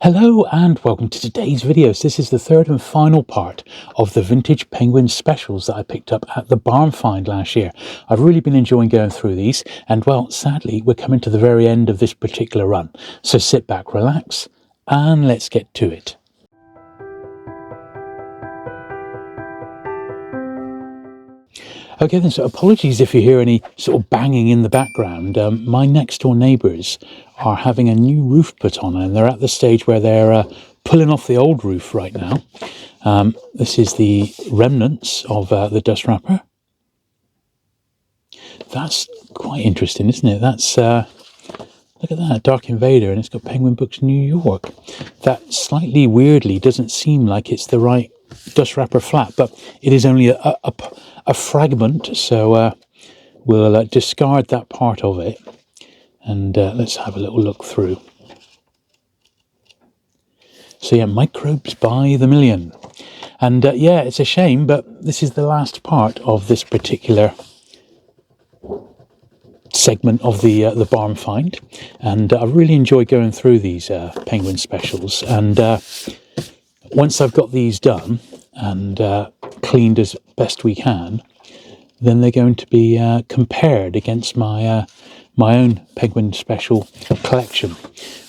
Hello and welcome to today's videos. This is the third and final part of the vintage penguin specials that I picked up at the barn find last year. I've really been enjoying going through these, and well, sadly we're coming to the very end of this particular run. So sit back, relax, and let's get to it. Okay then, so apologies if you hear any sort of banging in the background. My next door neighbours are having a new roof put on, and they're at the stage where they're pulling off the old roof right now. This is the remnants of the dust wrapper. That's quite interesting, isn't it? That's look at that, Dark Invader, and it's got Penguin Books New York. That slightly weirdly doesn't seem like it's the right dust wrapper flap, but it is only a fragment, so we'll discard that part of it, and let's have a little look through. So yeah, microbes by the million, and yeah, it's a shame, but this is the last part of this particular segment of the barn find, and I really enjoy going through these penguin specials, and once I've got these done and cleaned as best we can, then they're going to be compared against my my own penguin special collection,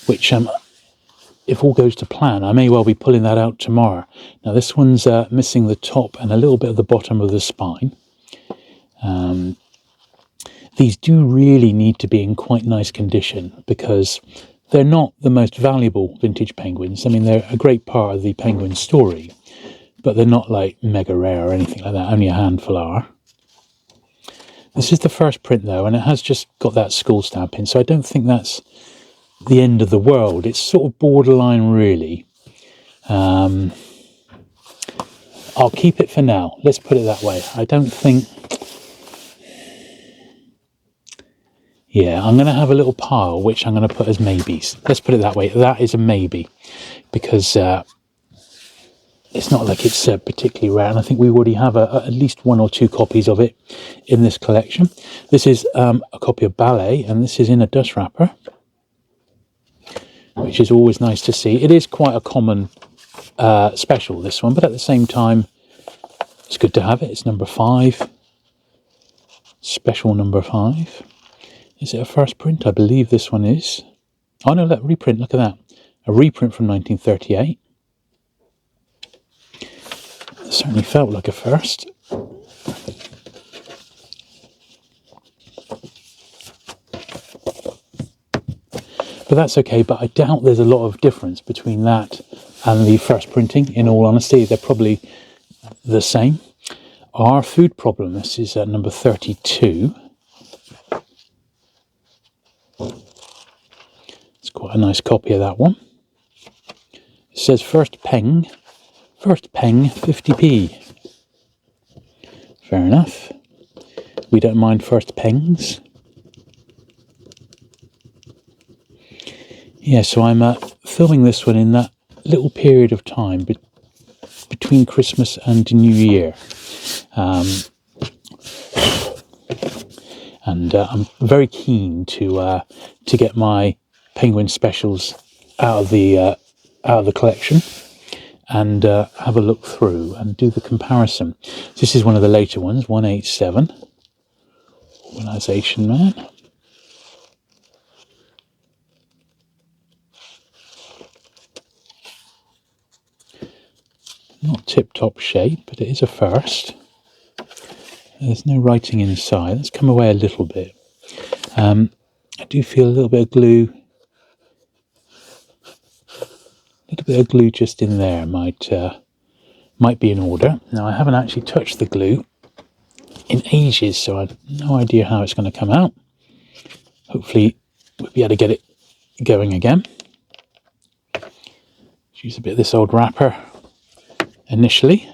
which if all goes to plan, I may well be pulling that out tomorrow. Now this one's missing the top and a little bit of the bottom of the spine. These do really need to be in quite nice condition because they're not the most valuable vintage penguins. I mean, they're a great part of the penguin story, but they're not like mega rare or anything like that. Only a handful are. This is the first print though, and it has just got that skull stamp in, so I don't think that's the end of the world. It's sort of borderline really. I'll keep it for now. Let's put it that way. I don't think... Yeah, I'm going to have a little pile, which I'm going to put as maybes. Let's put it that way. That is a maybe, because it's not like it's particularly rare, and I think we already have at least one or two copies of it in this collection. This is a copy of Ballet, and this is in a dust wrapper, which is always nice to see. It is quite a common special, this one, but at the same time, it's good to have it. It's number 5, special number 5. Is it a first print? I believe this one is. Oh no, that reprint, look at that. A reprint from 1938. It certainly felt like a first. But that's okay, but I doubt there's a lot of difference between that and the first printing, in all honesty. They're probably the same. Our Food Problem, this is number 32. It's quite a nice copy of that one. It says first peng 50p. Fair enough. We don't mind first pengs. Yeah, so I'm filming this one in that little period of time between Christmas and New Year. And I'm very keen to get my penguin specials out of the collection and have a look through and do the comparison. This is one of the later ones, 187, Organisation Man. Not tip-top shape, but it is a first. There's no writing inside. Let's come away a little bit. I do feel a little bit of glue. A little bit of glue just in there might be in order. Now I haven't actually touched the glue in ages, so I've no idea how it's going to come out. Hopefully we'll be able to get it going again. Use a bit of this old wrapper initially.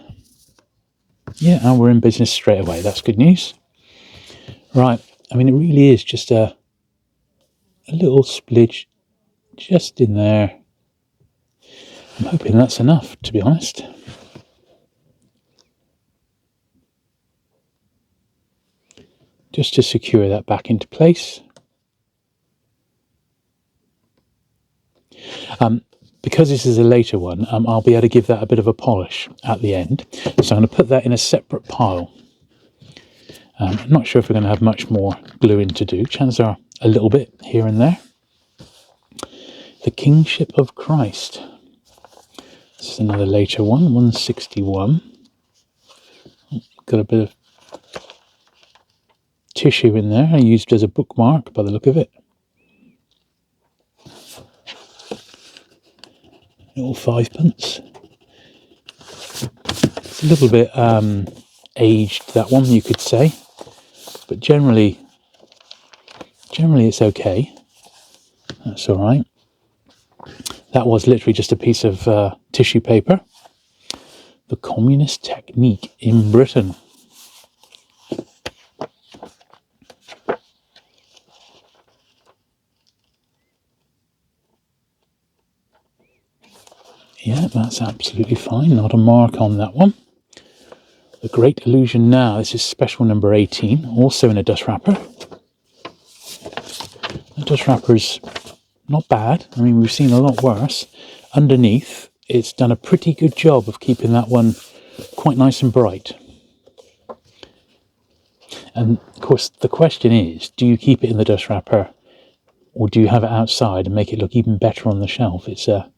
Yeah, and we're in business straight away. That's good news. Right, I mean, it really is just a little splidge just in there. I'm hoping that's enough, to be honest. Just to secure that back into place. because this is a later one, I'll be able to give that a bit of a polish at the end. So I'm going to put that in a separate pile. I'm not sure if we're going to have much more gluing to do. Chances are a little bit here and there. The Kingship of Christ. This is another later one, 161. Got a bit of tissue in there. I used as a bookmark by the look of it. Little 5p. It's a little bit aged, that one, you could say, but generally it's okay. That's all right. That was literally just a piece of tissue paper. The Communist Technique in Britain. Yeah, that's absolutely fine. Not a mark on that one. The Great Illusion Now. This is special number 18, also in a dust wrapper. The dust wrapper's not bad. I mean, we've seen a lot worse. Underneath, it's done a pretty good job of keeping that one quite nice and bright. And of course, the question is, do you keep it in the dust wrapper or do you have it outside and make it look even better on the shelf? It's a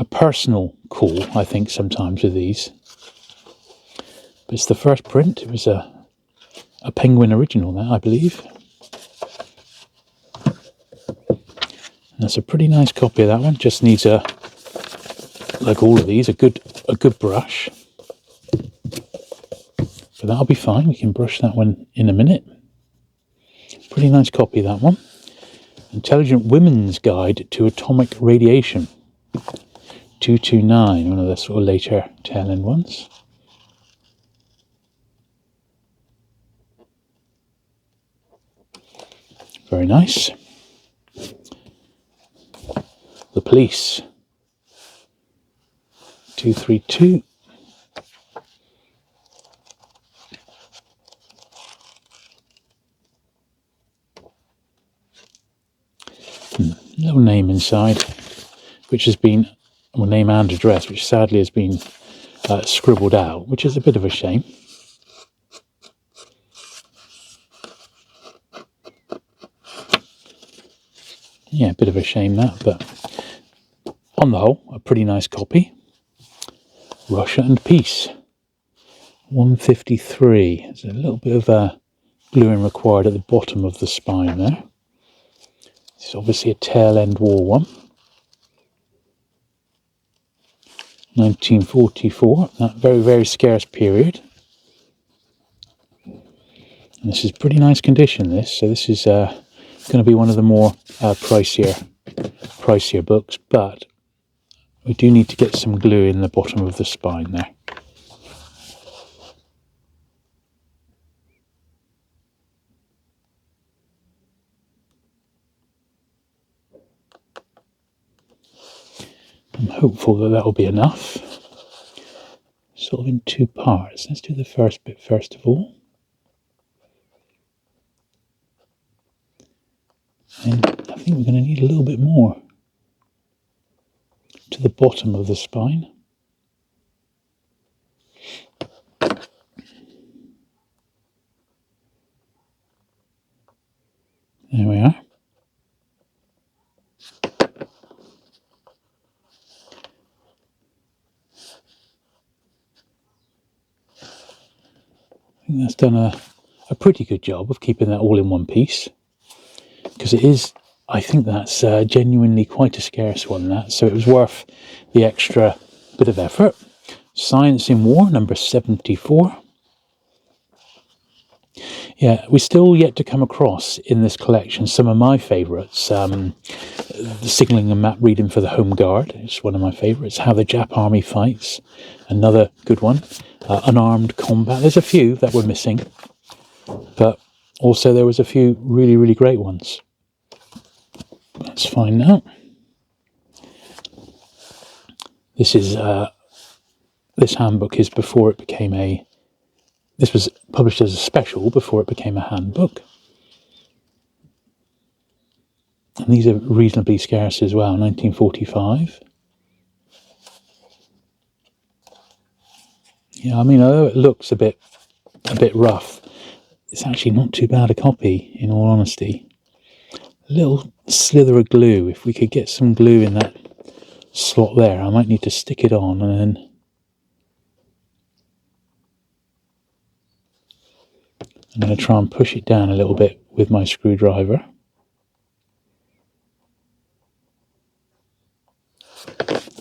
personal call, I think, sometimes with these. But it's the first print. It was a Penguin original, that I believe. And that's a pretty nice copy of that one. Just needs like all of these, a good brush. But that'll be fine. We can brush that one in a minute. Pretty nice copy, that one. Intelligent Women's Guide to Atomic Radiation. 229, one of the sort of later tail end ones. Very nice. The Police. 232. Little name inside, which has been, well, name and address, which sadly has been scribbled out, which is a bit of a shame. Yeah, a bit of a shame that, but on the whole, a pretty nice copy. Russia and Peace. 153. There's a little bit of gluing required at the bottom of the spine there. This is obviously a tail end war one. 1944, that very, very scarce period. And this is pretty nice condition, this. So this is going to be one of the more pricier books, but we do need to get some glue in the bottom of the spine there. I'm hopeful that that'll be enough. Sort of in two parts. Let's do the first bit first of all. And I think we're going to need a little bit more to the bottom of the spine. There we are. I think that's done a pretty good job of keeping that all in one piece, because it is, I think that's genuinely quite a scarce one, that, so it was worth the extra bit of effort. Science in War, number 74. Yeah, we're still yet to come across in this collection some of my favourites. The Signalling and Map Reading for the Home Guard is one of my favourites. How the Jap Army Fights, another good one. Unarmed Combat. There's a few that were missing, but also there was a few really, really great ones. That's fine now. This is this handbook is before it became a. This was published as a special before it became a handbook. And these are reasonably scarce as well, 1945. Yeah, I mean, although it looks a bit rough, it's actually not too bad a copy, in all honesty. A little slither of glue. If we could get some glue in that slot there, I might need to stick it on, and then I'm going to try and push it down a little bit with my screwdriver.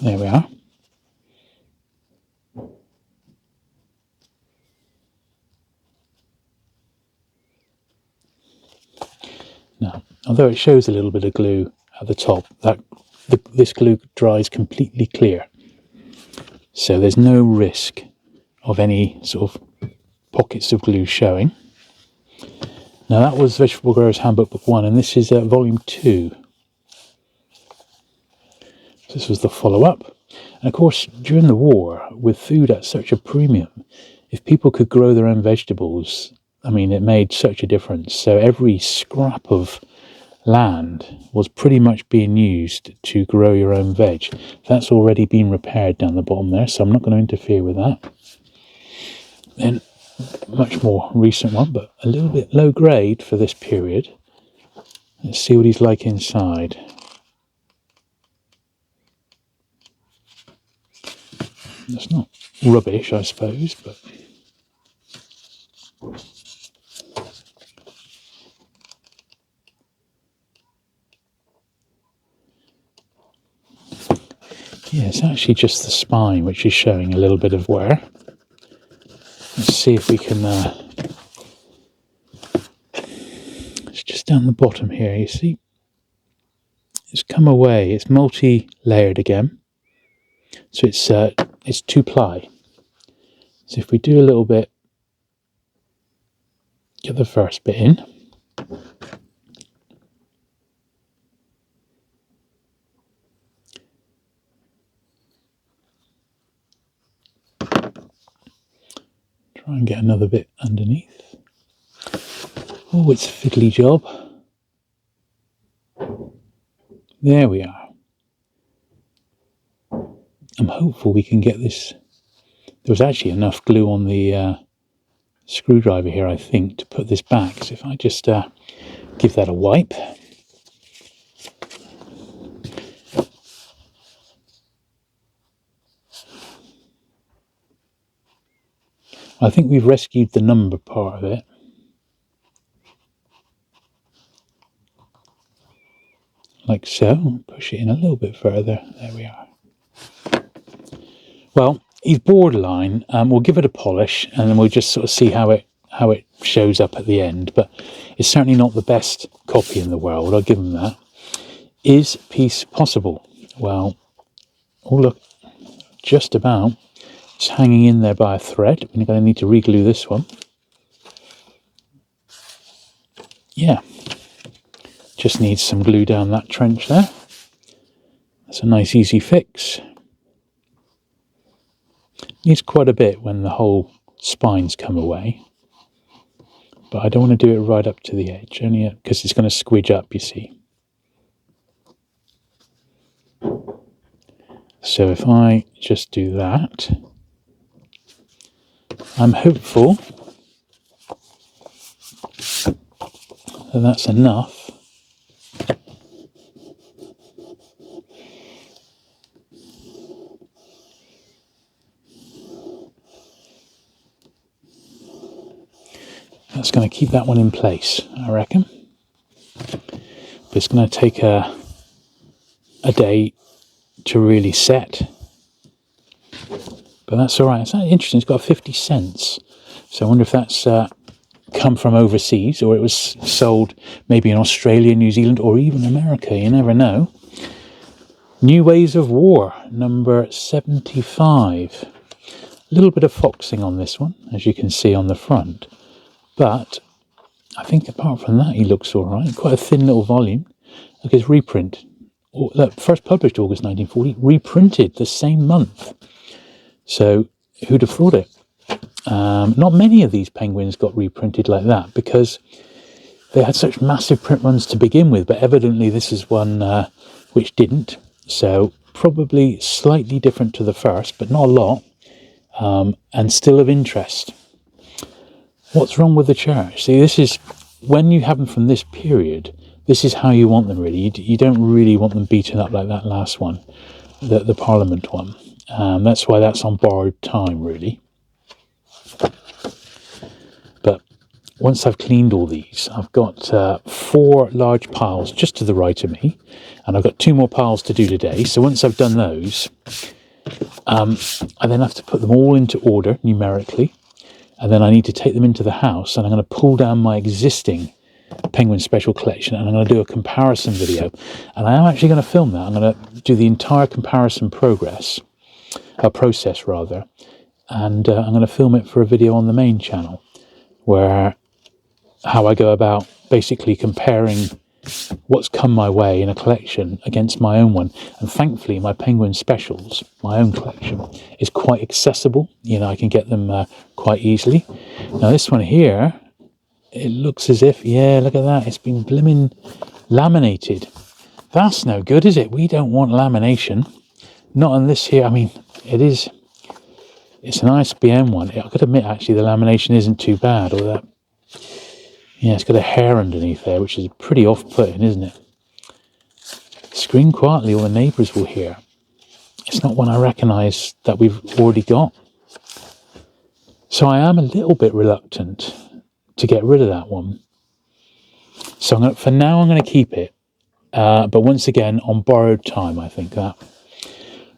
There we are. Now, although it shows a little bit of glue at the top, this glue dries completely clear. So there's no risk of any sort of pockets of glue showing. Now that was Vegetable Growers Handbook Book 1, and this is Volume 2. This was the follow-up. And of course, during the war, with food at such a premium, if people could grow their own vegetables, I mean, it made such a difference. So every scrap of land was pretty much being used to grow your own veg. That's already been repaired down the bottom there, so I'm not going to interfere with that. Then, much more recent one, but a little bit low grade for this period. Let's see what he's like inside. It's not rubbish, I suppose, but yeah, it's actually just the spine which is showing a little bit of wear. Let's see if we can it's just down the bottom here, you see. It's come away, it's multi-layered again. So it's 2-ply. So if we do a little bit, get the first bit in. Try and get another bit underneath. Oh, it's a fiddly job. There we are. I'm hopeful we can get this. There was actually enough glue on the screwdriver here, I think, to put this back. So if I just give that a wipe. I think we've rescued the number part of it. Like so. Push it in a little bit further. There we are. Well, he's borderline. We'll give it a polish, and then we'll just sort of see how it shows up at the end. But it's certainly not the best copy in the world, I'll give him that. Is peace possible? Well, oh look, just about. It's hanging in there by a thread. We're going to need to re-glue this one. Yeah, just needs some glue down that trench there. That's a nice easy fix. Needs quite a bit when the whole spines come away. But I don't want to do it right up to the edge, only because it's going to squidge up, you see. So if I just do that, I'm hopeful that that's enough. That's going to keep that one in place, I reckon. But it's going to take a day to really set. But that's all right. It's interesting. It's got 50 cents. So I wonder if that's come from overseas, or it was sold maybe in Australia, New Zealand, or even America. You never know. New Ways of War, number 75. A little bit of foxing on this one, as you can see on the front. But I think apart from that, he looks all right. Quite a thin little volume. Look, his reprint. First published August 1940, reprinted the same month. So who'd have thought it? Not many of these penguins got reprinted like that because they had such massive print runs to begin with, but evidently this is one which didn't. So probably slightly different to the first, but not a lot. and still of interest. What's wrong with the church? See, this is, when you have them from this period, this is how you want them, really. You don't really want them beaten up like that last one, the Parliament one. That's why that's on borrowed time, really. But once I've cleaned all these, I've got 4 large piles just to the right of me, and I've got 2 more piles to do today. So once I've done those, I then have to put them all into order numerically, and then I need to take them into the house, and I'm going to pull down my existing Penguin Special Collection, and I'm going to do a comparison video. And I am actually going to film that. I'm going to do the entire comparison process, and I'm going to film it for a video on the main channel, where how I go about basically comparing what's come my way in a collection against my own one. And thankfully my Penguin Specials, my own collection, is quite accessible. You know, I can get them quite easily. Now this one here, it looks as if, yeah, look at that, it's been blimmin' laminated. That's no good, is it? We don't want lamination. Not on this here. I mean, it's an ISBN one. I've got to admit, actually, the lamination isn't too bad. Or that, yeah, it's got a hair underneath there, which is pretty off-putting, isn't it? Scream quietly, or the neighbours will hear. It's not one I recognise that we've already got. So I am a little bit reluctant to get rid of that one. So for now, I'm going to keep it. But once again, on borrowed time, I think that.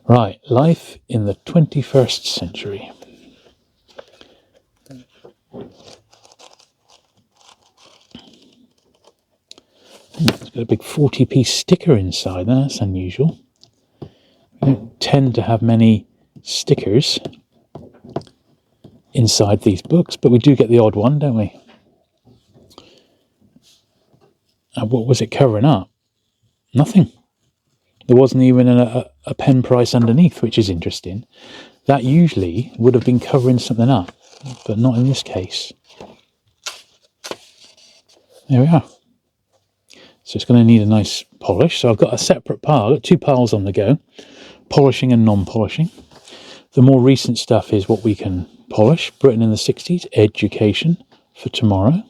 Right, life in the 21st century. It's got a big 40p sticker inside. That's unusual. We don't tend to have many stickers inside these books, but we do get the odd one, don't we? And what was it covering up? Nothing. There wasn't even a pen price underneath, which is interesting. That usually would have been covering something up, but not in this case. There we are. So it's going to need a nice polish. So I've got a separate pile. I've got 2 piles on the go, polishing and non-polishing. The more recent stuff is what we can polish. Britain in the 60s, education for tomorrow.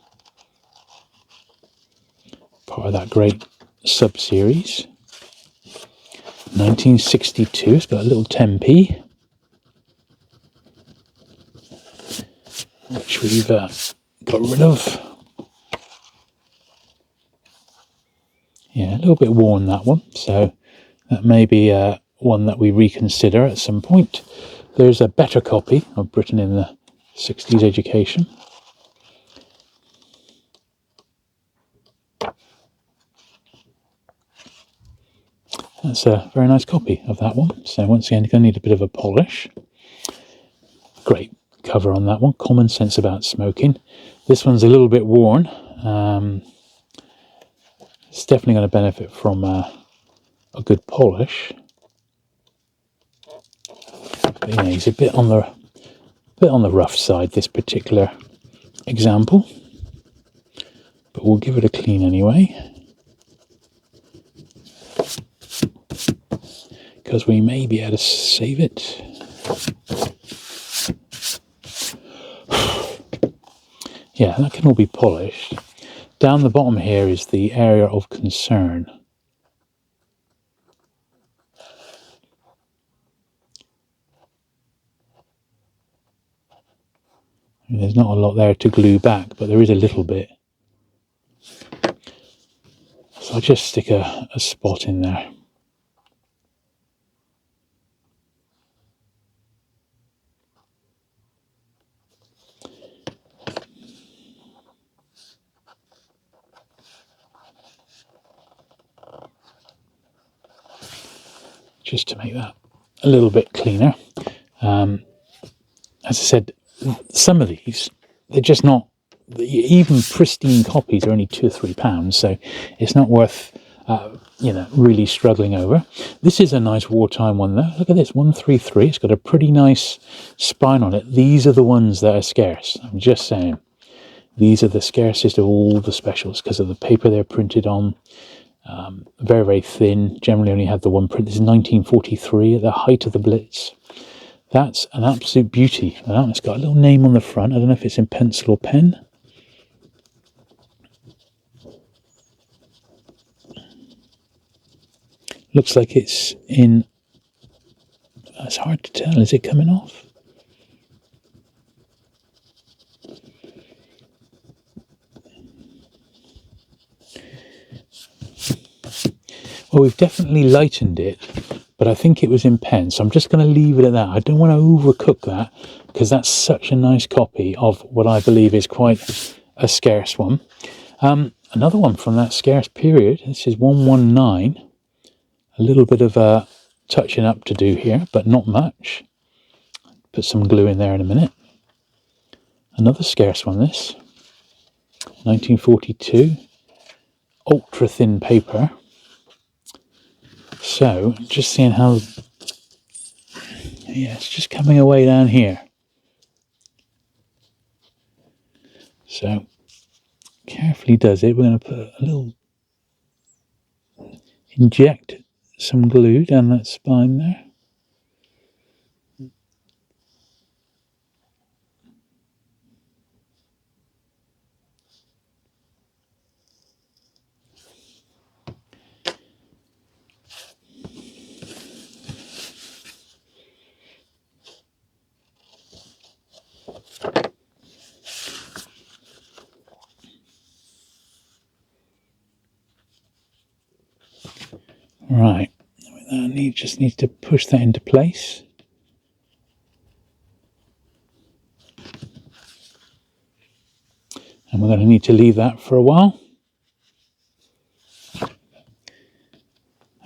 Part of that great sub-series. 1962, it's got a little 10p, which we've got rid of. Yeah, a little bit worn, that one, so that may be one that we reconsider at some point. There's a better copy of Britain in the 60s education. That's a very nice copy of that one. So once again, you're going to need a bit of a polish. Great cover on that one. Common Sense About Smoking. This one's a little bit worn. It's definitely going to benefit from a good polish. But yeah, he's a bit on the rough side, this particular example. But we'll give it a clean anyway, because we may be able to save it. Yeah, that can all be polished. Down the bottom here is the area of concern. There's not a lot there to glue back, but there is a little bit. So I'll just stick a spot in there. Just to make that a little bit cleaner. As I said, some of these, they're just not, even pristine copies are only £2 or £3, so it's not worth really struggling over. This is a nice wartime one though. Look at this, 133. It's got a pretty nice spine on it. These are the ones that are scarce. I'm just saying, these are the scarcest of all the specials because of the paper they're printed on. Very, very thin. Generally only had the one print. This is 1943, at the height of the Blitz. That's an absolute beauty. It's got a little name on the front. I don't know if it's in pencil or pen. Looks like it's in... It's hard to tell. Is it coming off? Well, we've definitely lightened it, but I think it was in pen, so I'm just going to leave it at that. I don't want to overcook that, because that's such a nice copy of what I believe is quite a scarce one. Another one from that scarce period. This is 119. A little bit of touching up to do here, but not much. Put some glue in there in a minute. Another scarce one, this. 1942. Ultra thin paper. So, just seeing how... Yeah, it's just coming away down here. So, carefully does it. We're going to put a little... Inject some glue down that spine there. Right, just need to push that into place. And we're going to need to leave that for a while. I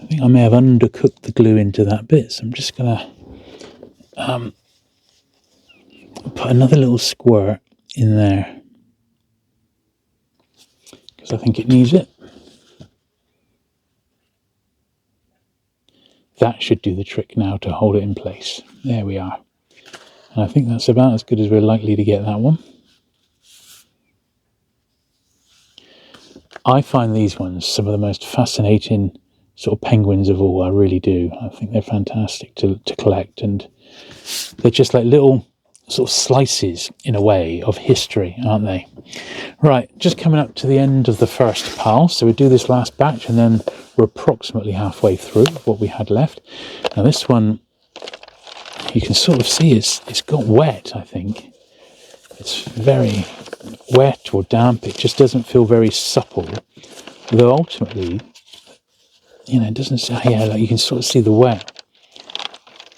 think I may have undercooked the glue into that bit, so I'm just going to put another little squirt in there, because I think it needs it. That should do the trick now to hold it in place. There we are. And I think that's about as good as we're likely to get that one. I find these ones some of the most fascinating sort of penguins of all. I really do. I think they're fantastic to collect, and they're just like little sort of slices, in a way, of history, aren't they? Right, just coming up to the end of the first pile. So we do this last batch, and then we're approximately halfway through what we had left. Now this one, you can sort of see it's got wet, I think. It's very wet or damp. It just doesn't feel very supple. Though ultimately, you know, it doesn't say, yeah, like you can sort of see the wet.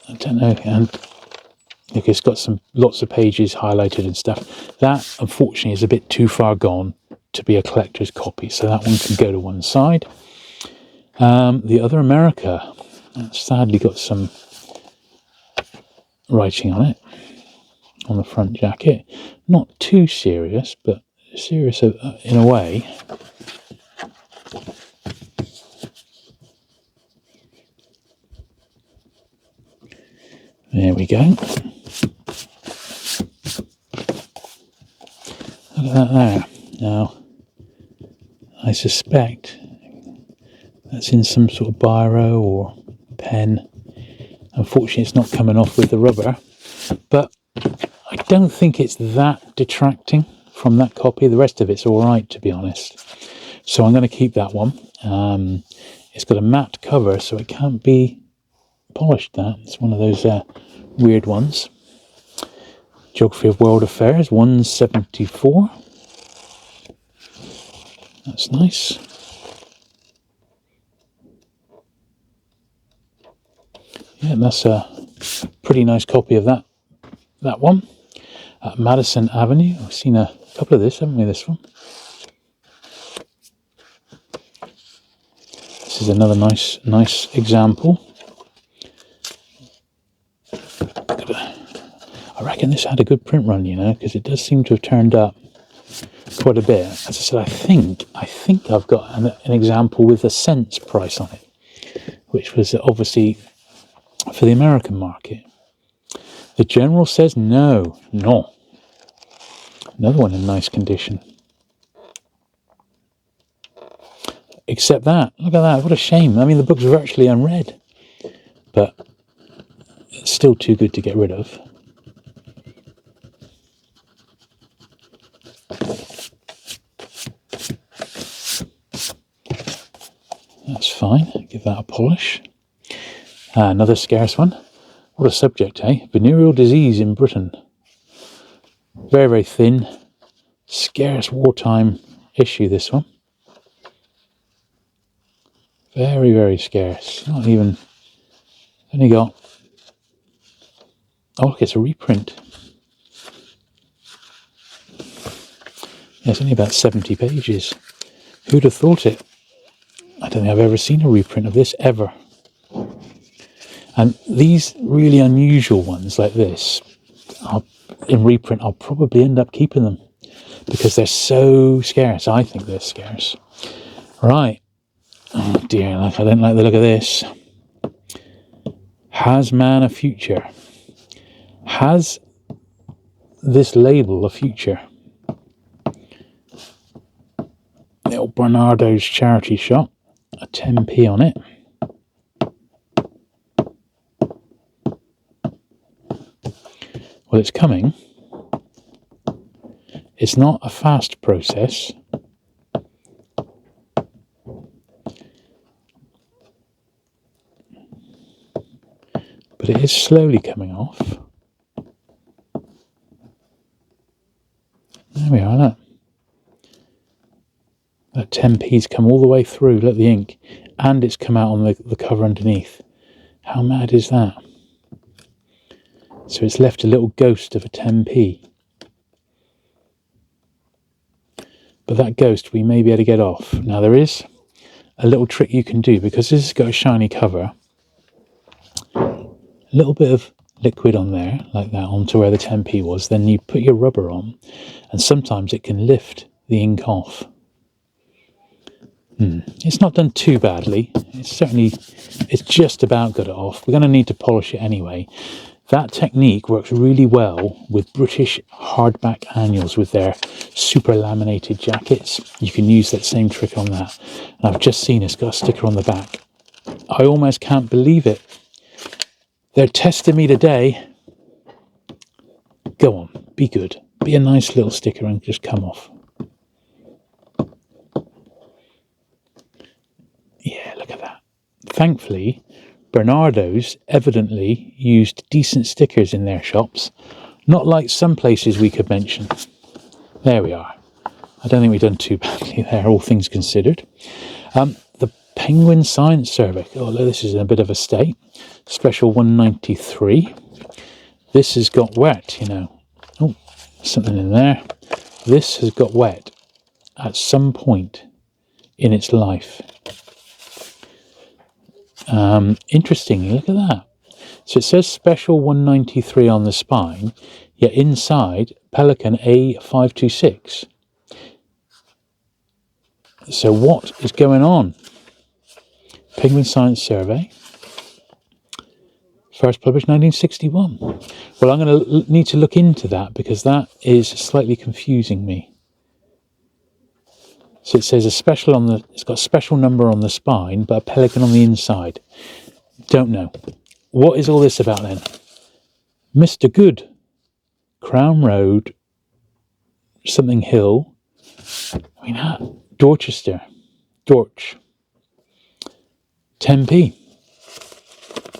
I don't know, and look, it's got lots of pages highlighted and stuff. That, unfortunately, is a bit too far gone to be a collector's copy, so that one can go to one side. The other America, that's sadly got some writing on it, on the front jacket. Not too serious, but serious in a way. There we go. Look at that there. Now, I suspect that's in some sort of biro or pen. Unfortunately, it's not coming off with the rubber, but I don't think it's that detracting from that copy. The rest of it's all right, to be honest. So I'm going to keep that one. It's got a matte cover, so it can't be polished. It's one of those weird ones. Geography of World Affairs, 174. That's nice. Yeah, that's a pretty nice copy of that one. Madison Avenue. We've seen a couple of this, haven't we, this one? This is another nice example. I reckon this had a good print run, you know, because it does seem to have turned up quite a bit. As I said, I think I've got an example with a cents price on it, which was obviously for the American market. The General says no. Another one in nice condition. Except that, look at that, what a shame. I mean, the book's virtually unread. But it's still too good to get rid of. That's fine, give that a polish. Another scarce one. What a subject, eh? Venereal disease in Britain. Very, very thin, scarce wartime issue, this one. Very, very scarce. Not even, only got, oh look, it's a reprint. Yeah, it's only about 70 pages. Who'd have thought it? I don't think I've ever seen a reprint of this, ever. And these really unusual ones like this, in reprint, I'll probably end up keeping them because they're so scarce. I think they're scarce. Right. Oh dear, I don't like the look of this. Has man a future? Has this label a future? Little Bernardo's charity shop, a 10p on it. Well, it's coming. It's not a fast process. But it is slowly coming off. There we are, look. That 10p's come all the way through, look, the ink. And it's come out on the cover underneath. How mad is that? So it's left a little ghost of a 10p. But that ghost we may be able to get off. Now there is a little trick you can do, because this has got a shiny cover. A little bit of liquid on there, like that, onto where the 10p was. Then you put your rubber on, and sometimes it can lift the ink off. It's not done too badly. It's just about got it off. We're going to need to polish it anyway. That technique works really well with British hardback annuals with their super laminated jackets. You can use that same trick on that. And I've just seen it's got a sticker on the back. I almost can't believe it. They're testing me today. Go on, be good. Be a nice little sticker and just come off. Yeah, look at that. Thankfully, Bernardo's evidently used decent stickers in their shops, not like some places we could mention. There we are. I don't think we've done too badly there, all things considered. The Penguin Science Survey. Oh, this is in a bit of a state. Special 193. This has got wet, you know. Oh, something in there. This has got wet at some point in its life. Interestingly, look at that. So it says Special 193 on the spine, yet inside Pelican A526. So what is going on? Penguin Science Survey. First published 1961. Well, I'm going to need to look into that because that is slightly confusing me. So it says it's got a special number on the spine, but a pelican on the inside. Don't know. What is all this about then? Mr. Good, Crown Road, something Hill. I mean, Dorchester, Dorch. 10p.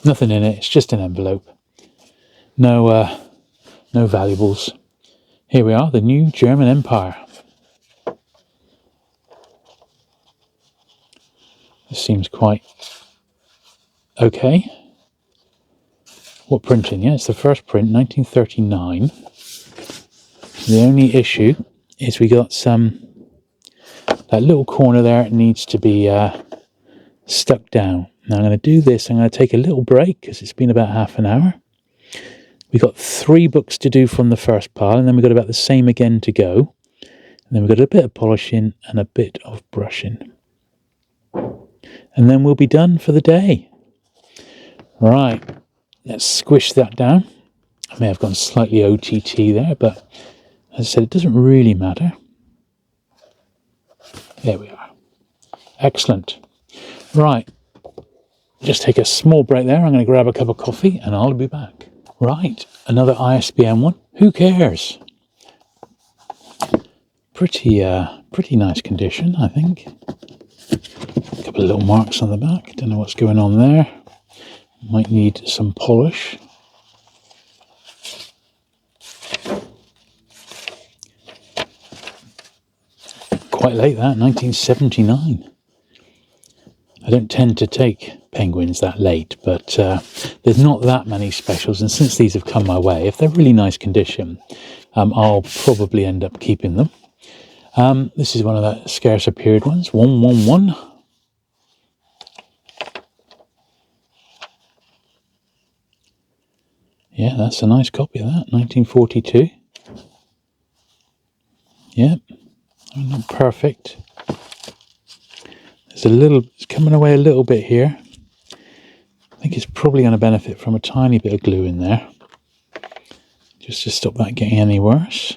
Nothing in it. It's just an envelope. No valuables. Here we are, the new German Empire. This seems quite okay. What printing? Yeah, it's the first print, 1939. The only issue is we got that little corner there needs to be stuck down. Now I'm going to do this. I'm going to take a little break because it's been about half an hour. We've got 3 books to do from the first pile, and then we've got about the same again to go. And then we've got a bit of polishing and a bit of brushing. And then we'll be done for the day. Right, let's squish that down. I may have gone slightly OTT there, but as I said, it doesn't really matter. There we are. Excellent. Right, just take a small break there. I'm going to grab a cup of coffee and I'll be back. Right, another ISBN one. Who cares? Pretty nice condition, I think. A couple of little marks on the back. Don't know what's going on there. Might need some polish. Quite late that, 1979. I don't tend to take Penguins that late, but there's not that many specials, and since these have come my way, if they're really nice condition, I'll probably end up keeping them. This is one of the scarcer period ones, 111. Yeah, that's a nice copy of that, 1942. Yeah, not perfect. It's coming away a little bit here. I think it's probably going to benefit from a tiny bit of glue in there, just to stop that getting any worse.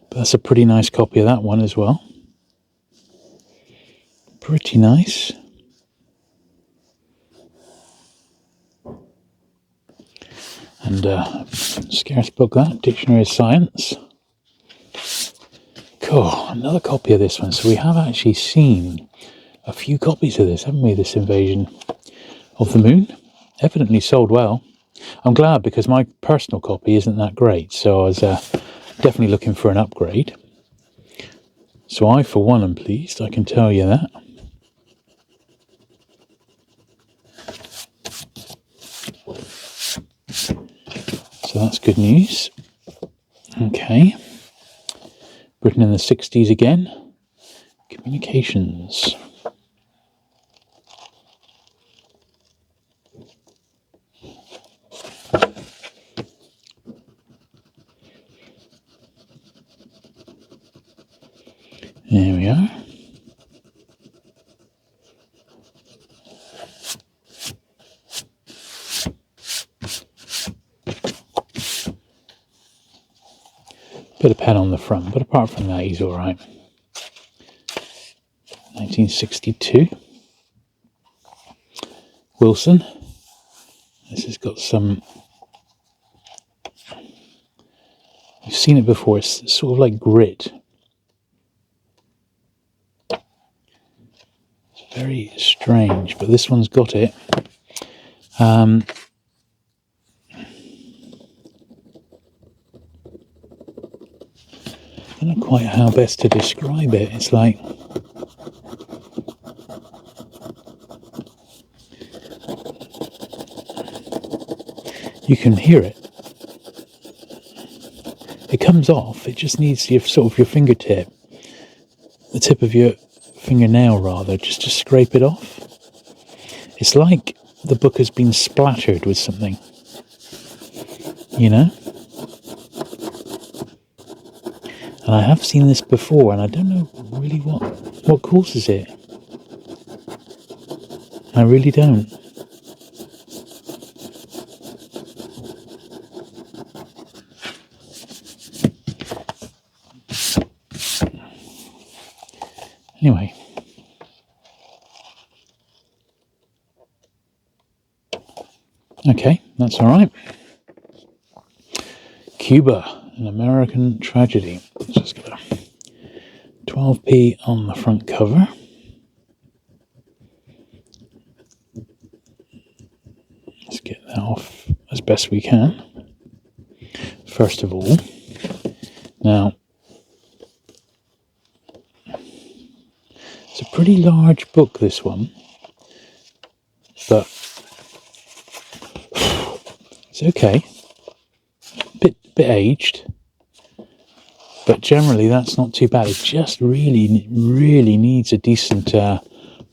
But that's a pretty nice copy of that one as well. Pretty nice. And scarce book that, Dictionary of Science. Cool, another copy of this one. So we have actually seen a few copies of this, haven't we? This Invasion of the Moon. Evidently sold well. I'm glad, because my personal copy isn't that great, so I was definitely looking for an upgrade. So I, for one, am pleased, I can tell you that. So that's good news. Okay. Written in the 60s again. Communications. There we are. Bit of pen on the front, but apart from that, he's all right. 1962. Wilson. This has got some... I've seen it before. It's sort of like grit. It's very strange, but this one's got it. I don't know quite how best to describe it. It's like... You can hear it. It comes off. It just needs your fingertip, the tip of your fingernail rather, just to scrape it off. It's like the book has been splattered with something, you know? And I have seen this before, and I don't know really what causes it. I really don't. Anyway. Okay, that's all right. Cuba, an American tragedy. Let's just get a 12p on the front cover. Let's get that off as best we can. First of all, now, it's a pretty large book, this one, but it's okay. Bit aged, but generally that's not too bad. It just really needs a decent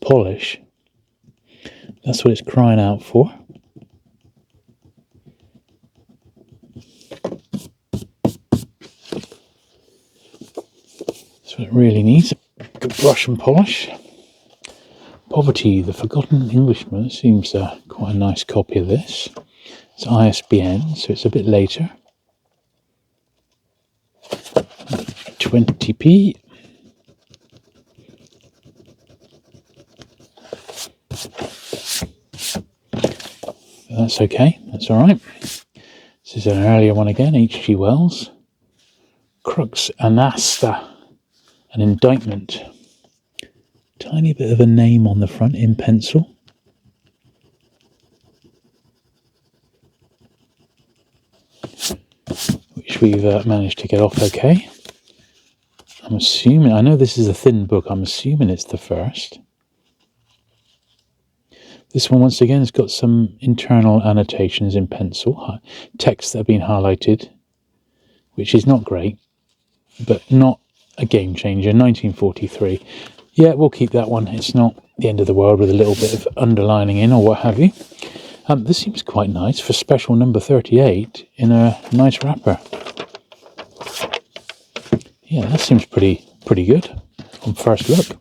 polish. That's what it's crying out for. That's what it really needs. A good brush and polish. Poverty, the Forgotten Englishman. Seems quite a nice copy of this. It's ISBN, so it's a bit later. 20p. That's okay, that's alright. This is an earlier one again, H.G. Wells. Crux Anasta, an indictment. Tiny bit of a name on the front in pencil. Which we've managed to get off okay. I'm assuming, I know this is a thin book, I'm assuming it's the first. This one, once again, has got some internal annotations in pencil, text that have been highlighted, which is not great, but not a game changer. 1943. Yeah, we'll keep that one. It's not the end of the world with a little bit of underlining in or what have you. This seems quite nice for special number 38 in a nice wrapper. Yeah, that seems pretty good on first look.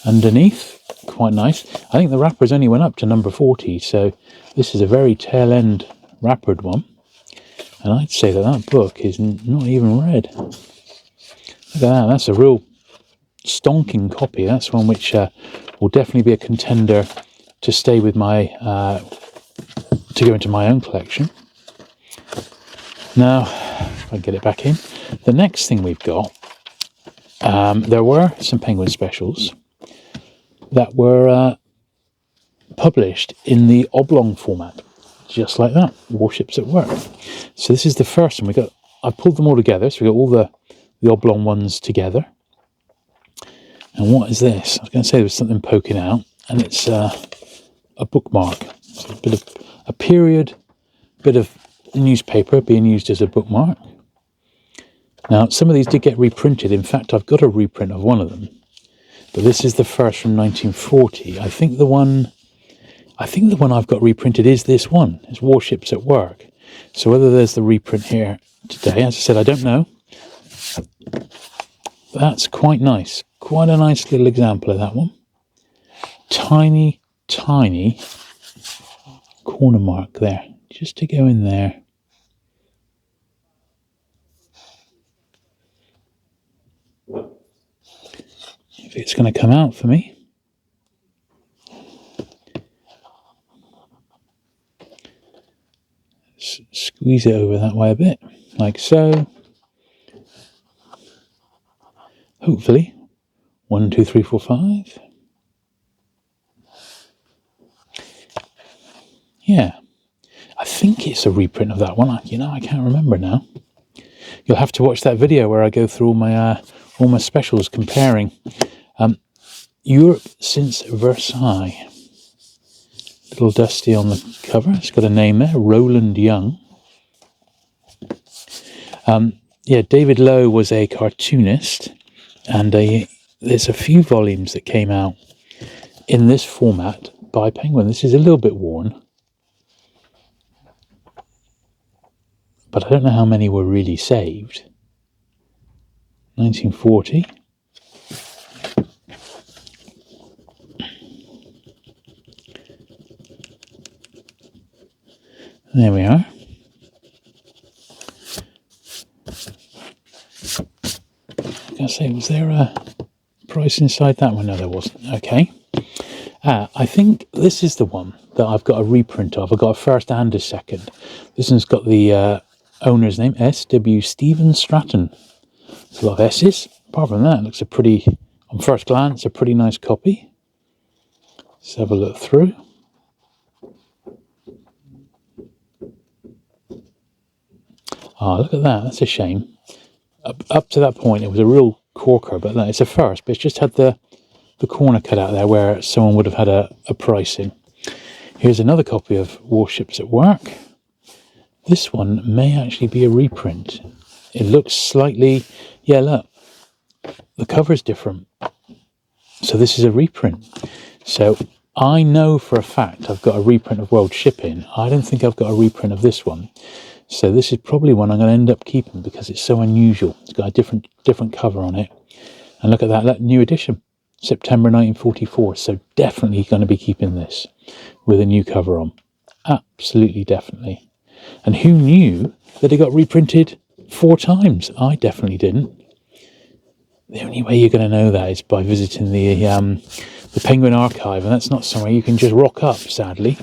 Underneath, quite nice. I think the wrappers only went up to number 40, so this is a very tail end wrappered one. And I'd say that that book is not even read. Look at that, that's a real stonking copy. That's one which will definitely be a contender to stay with my, to go into my own collection. Now, if I can get it back in. The next thing we've got, there were some Penguin specials that were published in the oblong format, just like that, Warships at Work. So this is the first one. I pulled them all together, so we got all the oblong ones together. And what is this? I was going to say there was something poking out, and it's a bookmark. So a period bit of newspaper being used as a bookmark. Now, some of these did get reprinted. In fact, I've got a reprint of one of them. But this is the first from 1940. I think the one I've got reprinted is this one. It's Warships at Work. So whether there's the reprint here today, as I said, I don't know. That's quite nice. Quite a nice little example of that one. Tiny, tiny corner mark there. Just to go in there. If it's going to come out for me. Squeeze it over that way a bit, like so. Hopefully. 1, 2, 3, 4, 5. Yeah. I think it's a reprint of that one. I can't remember now. You'll have to watch that video where I go through all my specials comparing. Europe since Versailles. Little dusty on the cover. It's got a name there, Roland Young. Yeah, David Lowe was a cartoonist, and there's a few volumes that came out in this format by Penguin. This is a little bit worn, but I don't know how many were really saved. 1940. There we are. I was going to say, was there a price inside that one? No, there wasn't. Okay. I think this is the one that I've got a reprint of. I've got a first and a second. This one's got the owner's name, S.W. Stephen Stratton. There's a lot of S's. Apart from that, it looks on first glance, a pretty nice copy. Let's have a look through. Oh, look at that. That's a shame. Up to that point, it was a real corker, but it's a first. But it's just had the corner cut out there where someone would have had a pricing. Here's another copy of Warships at Work. This one may actually be a reprint. It looks slightly... Yeah, look. The cover's different. So this is a reprint. So I know for a fact I've got a reprint of World Shipping. I don't think I've got a reprint of this one. So this is probably one I'm going to end up keeping because it's so unusual. It's got a different cover on it. And look at that new edition, September 1944. So definitely going to be keeping this with a new cover on. Absolutely, definitely. And who knew that it got reprinted 4 times? I definitely didn't. the only way you're going to know that is by visiting the Penguin Archive, and that's not somewhere you can just rock up, sadly.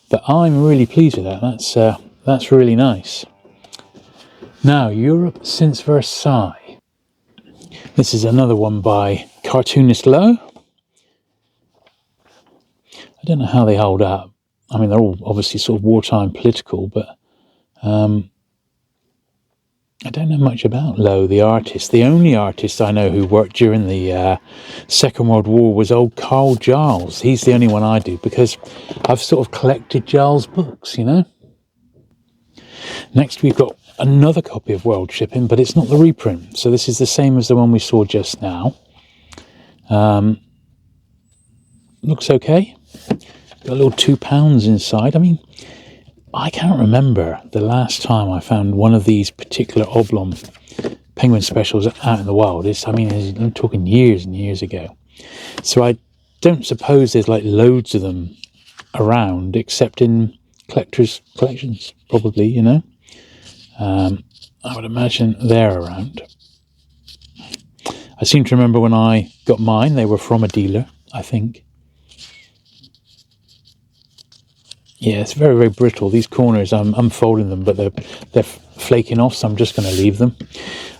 But I'm really pleased with that. That's really nice. Now, Europe Since Versailles. This is another one by cartoonist Lowe. I don't know how they hold up. I mean, they're all obviously sort of wartime political, but I don't know much about Lowe, the artist. The only artist I know who worked during the Second World War was old Carl Giles. He's the only one I do, because I've sort of collected Giles books, you know. Next, we've got another copy of World Shipping, but it's not the reprint. So this is the same as the one we saw just now. Looks okay. Got a little £2 inside. I mean, I can't remember the last time I found one of these particular oblong Penguin specials out in the wild. I'm talking years and years ago. So I don't suppose there's like loads of them around, except in collectors' collections, probably, you know. I would imagine they're around. I seem to remember when I got mine, they were from a dealer, I think. Yeah, it's very, very brittle. These corners, I'm unfolding them, but they're flaking off, so I'm just going to leave them.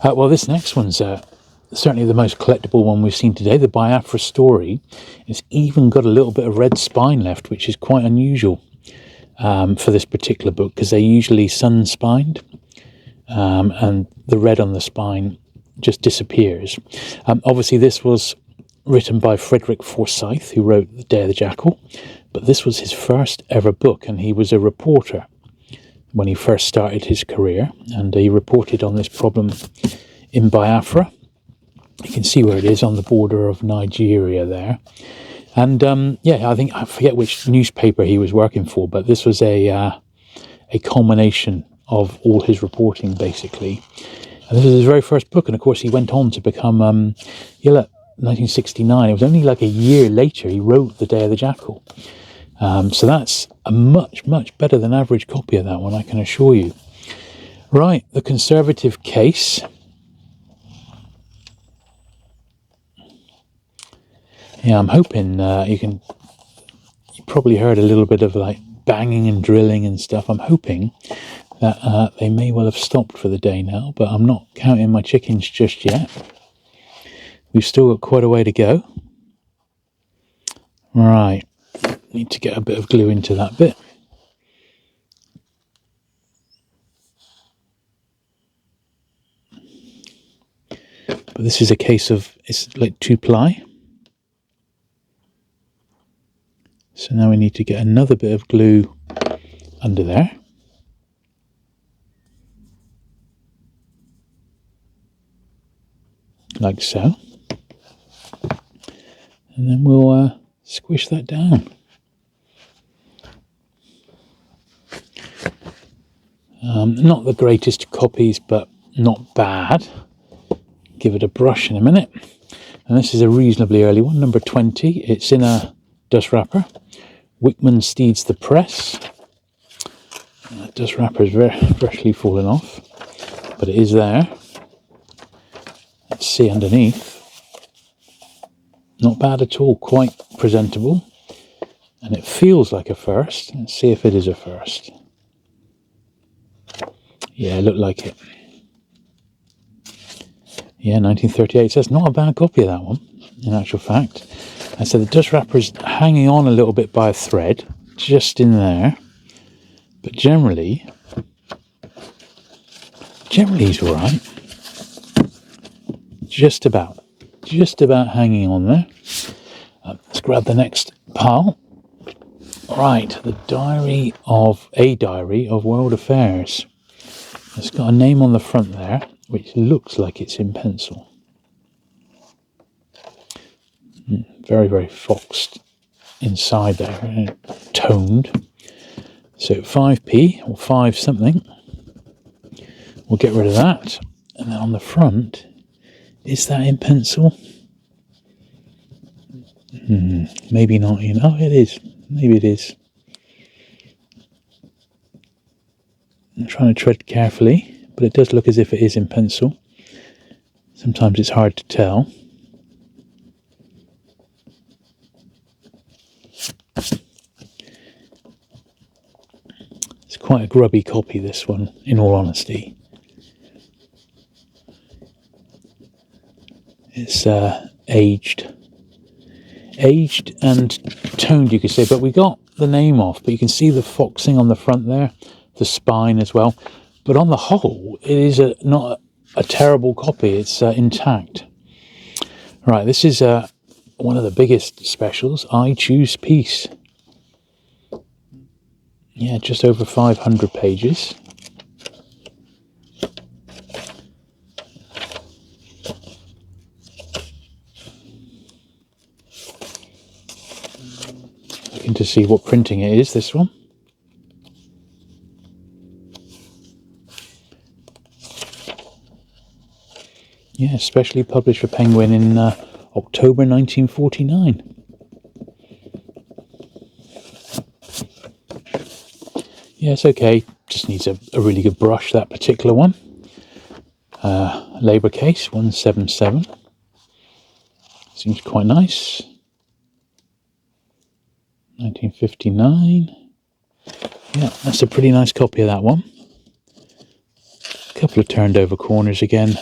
Well, this next one's certainly the most collectible one we've seen today, the Biafra Story. It's even got a little bit of red spine left, which is quite unusual for this particular book, because they're usually sun-spined, and the red on the spine just disappears. Obviously, this was written by Frederick Forsyth, who wrote The Day of the Jackal, but this was his first ever book, and he was a reporter when he first started his career, and he reported on this problem in Biafra. You can see where it is on the border of Nigeria there. And I forget which newspaper he was working for, but this was a culmination of all his reporting, basically. And this was his very first book, and of course he went on to become 1969. It was only like a year later he wrote The Day of the Jackal. So that's a much, much better than average copy of that one, I can assure you. Right, The Conservative Case. Yeah, I'm hoping you probably heard a little bit of like banging and drilling and stuff. I'm hoping that they may well have stopped for the day now, but I'm not counting my chickens just yet. We've still got quite a way to go. Right, need to get a bit of glue into that bit. But this is a case of, it's like 2-ply. So now we need to get another bit of glue under there. Like so. And then we'll squish that down. Not the greatest copies, but not bad. Give it a brush in a minute. And this is a reasonably early one, number 20. It's in a dust wrapper. Wickman Steeds the Press. That dust wrapper is very freshly fallen off, but it is there. Let's see underneath. Not bad at all, quite presentable. And it feels like a first. Let's see if it is a first. Yeah, it looked like it. Yeah, 1938. So that's not a bad copy of that one, in actual fact. And so the dust wrapper is hanging on a little bit by a thread, just in there. But generally he's all right. Just about hanging on there. Let's grab the next pile. Right, a diary of World Affairs. It's got a name on the front there, which looks like it's in pencil. Very, very foxed inside there, toned. So 5p or 5 something. We'll get rid of that. And then on the front, is that in pencil? Maybe not. Oh, it is. Maybe it is. I'm trying to tread carefully, but it does look as if it is in pencil. Sometimes it's hard to tell. It's quite a grubby copy, this one, in all honesty. It's aged and toned, you could say, but we got the name off, but you can see the foxing on the front there, the spine as well. But on the whole, it is not a terrible copy. It's intact. Right, this is one of the biggest specials. I Choose Peace. Yeah, just over 500 pages. Looking to see what printing it is, this one. Yeah, specially published for Penguin in October 1949. Yeah, it's okay. Just needs a really good brush, that particular one. Labour case, 177. Seems quite nice. 1959. Yeah, that's a pretty nice copy of that one. A couple of turned over corners again.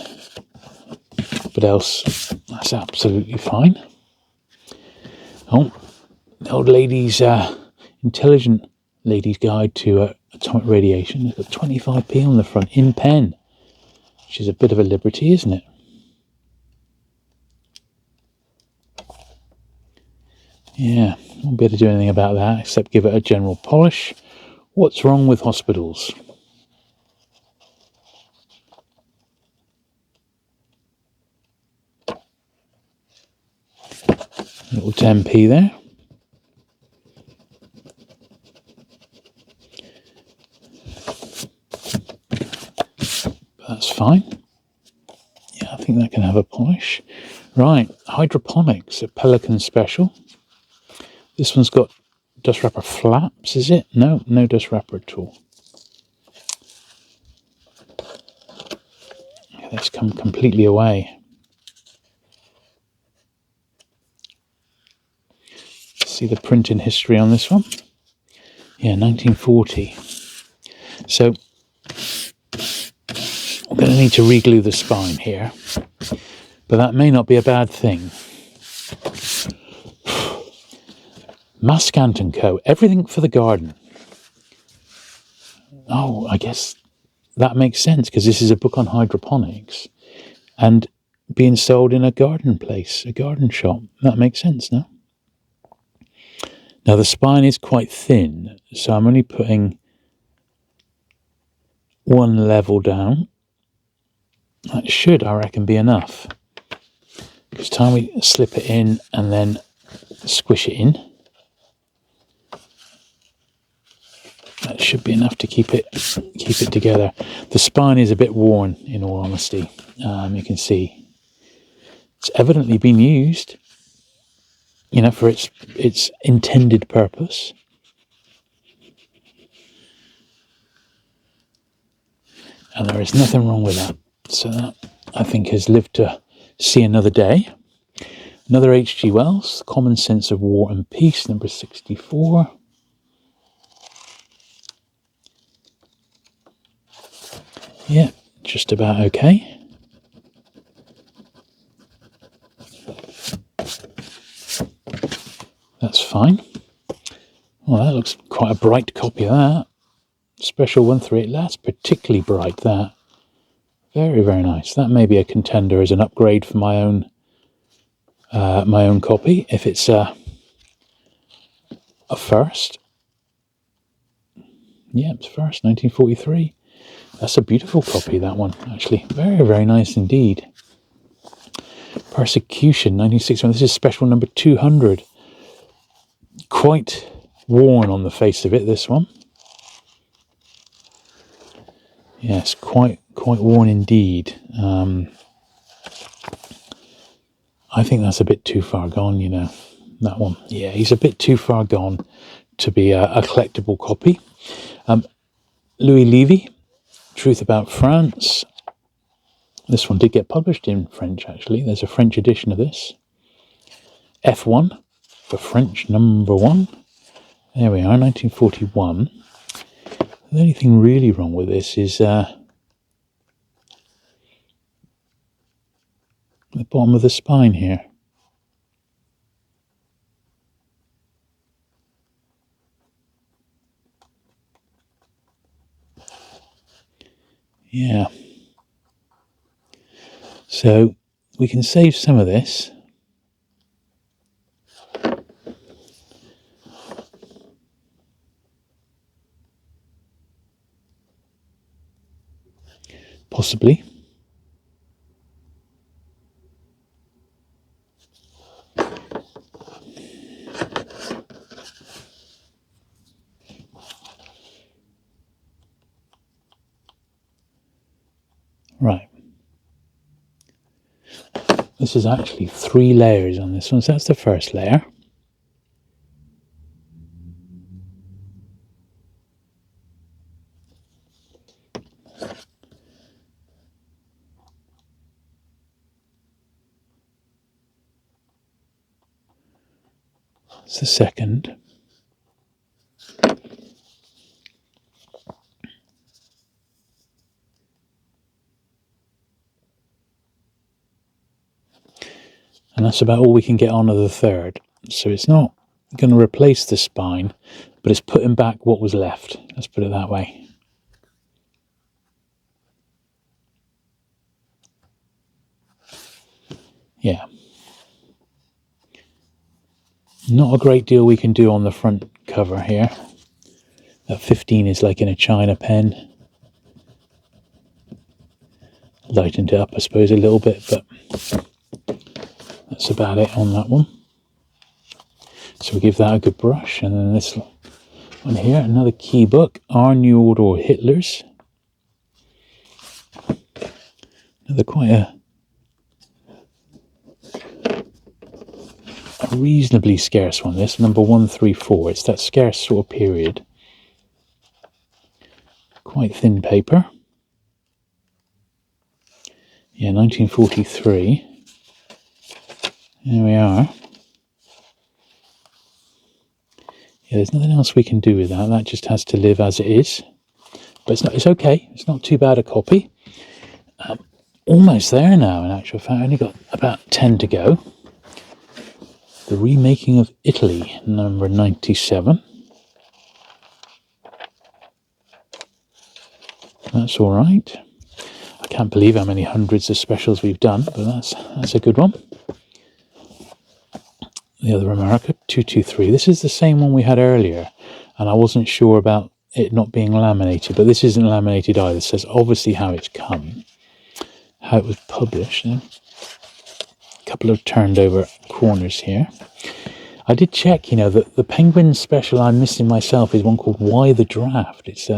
But else, that's absolutely fine. Oh, the old lady's intelligent lady's guide to atomic radiation. It's got 25p on the front in pen, which is a bit of a liberty, isn't it? Yeah, won't be able to do anything about that except give it a general polish. What's wrong with hospitals? Little 10p there. That's fine. Yeah, I think that can have a polish. Right, hydroponics, a Pelican special. This one's got dust wrapper flaps, is it? No, no dust wrapper at all. Yeah, that's come completely away. See the printing history on this one. Yeah, 1940. So I'm going to need to reglue the spine here, but that may not be a bad thing. Maskant & Co. Everything for the garden. Oh, I guess that makes sense, because this is a book on hydroponics and being sold in a garden place, a garden shop. That makes sense, no? Now, the spine is quite thin, so I'm only putting one level down. That should, I reckon, be enough. Because time we slip it in and then squish it in, that should be enough to keep it together. The spine is a bit worn, in all honesty. You can see it's evidently been used, you know, for its intended purpose. And there is nothing wrong with that. So that, I think, has lived to see another day. Another H.G. Wells, Common Sense of War and Peace, number 64. Yeah, just about okay. That's fine. Well, that looks quite a bright copy of that. Special 138, that's particularly bright, that. Very, very nice. That may be a contender as an upgrade for my own copy, if it's a first. Yeah, it's first, 1943. That's a beautiful copy, that one, actually. Very, very nice indeed. Persecution, 1961. This is special number 200. Quite worn on the face of it, this one. Yes, quite worn indeed. I think that's a bit too far gone, you know, that one. Yeah, he's a bit too far gone to be a collectible copy. Louis Levy, Truth About France. This one did get published in French, actually. There's a French edition of this. F1 for French number 1. There we are, 1941. The only thing really wrong with this is the bottom of the spine here. Yeah. So we can save some of this. Possibly. Right. This is actually 3 layers on this one, so that's the first layer. It's the second. And that's about all we can get on of the third. So it's not going to replace the spine, but it's putting back what was left. Let's put it that way. Yeah. Not a great deal we can do on the front cover here. That 15 is like in a China pen. Lightened it up, I suppose, a little bit, but that's about it on that one. So we'll give that a good brush. And then this one here, another key book, Arnauld or Hitler's. Another quite a reasonably scarce one, this, number 134. It's that scarce sort of period. Quite thin paper. Yeah, 1943. There we are. Yeah, there's nothing else we can do with that. That just has to live as it is. But it's okay. It's not too bad a copy. Almost there now, in actual fact. I only got about 10 to go. The Remaking of Italy, number 97. That's all right. I can't believe how many hundreds of specials we've done, but that's a good one. The other America, 223. This is the same one we had earlier, and I wasn't sure about it not being laminated, but this isn't laminated either. It says obviously how it's come, how it was published. A couple of turned over corners here. I did check, you know, that the Penguin special I'm missing myself is one called Why the Draft. It's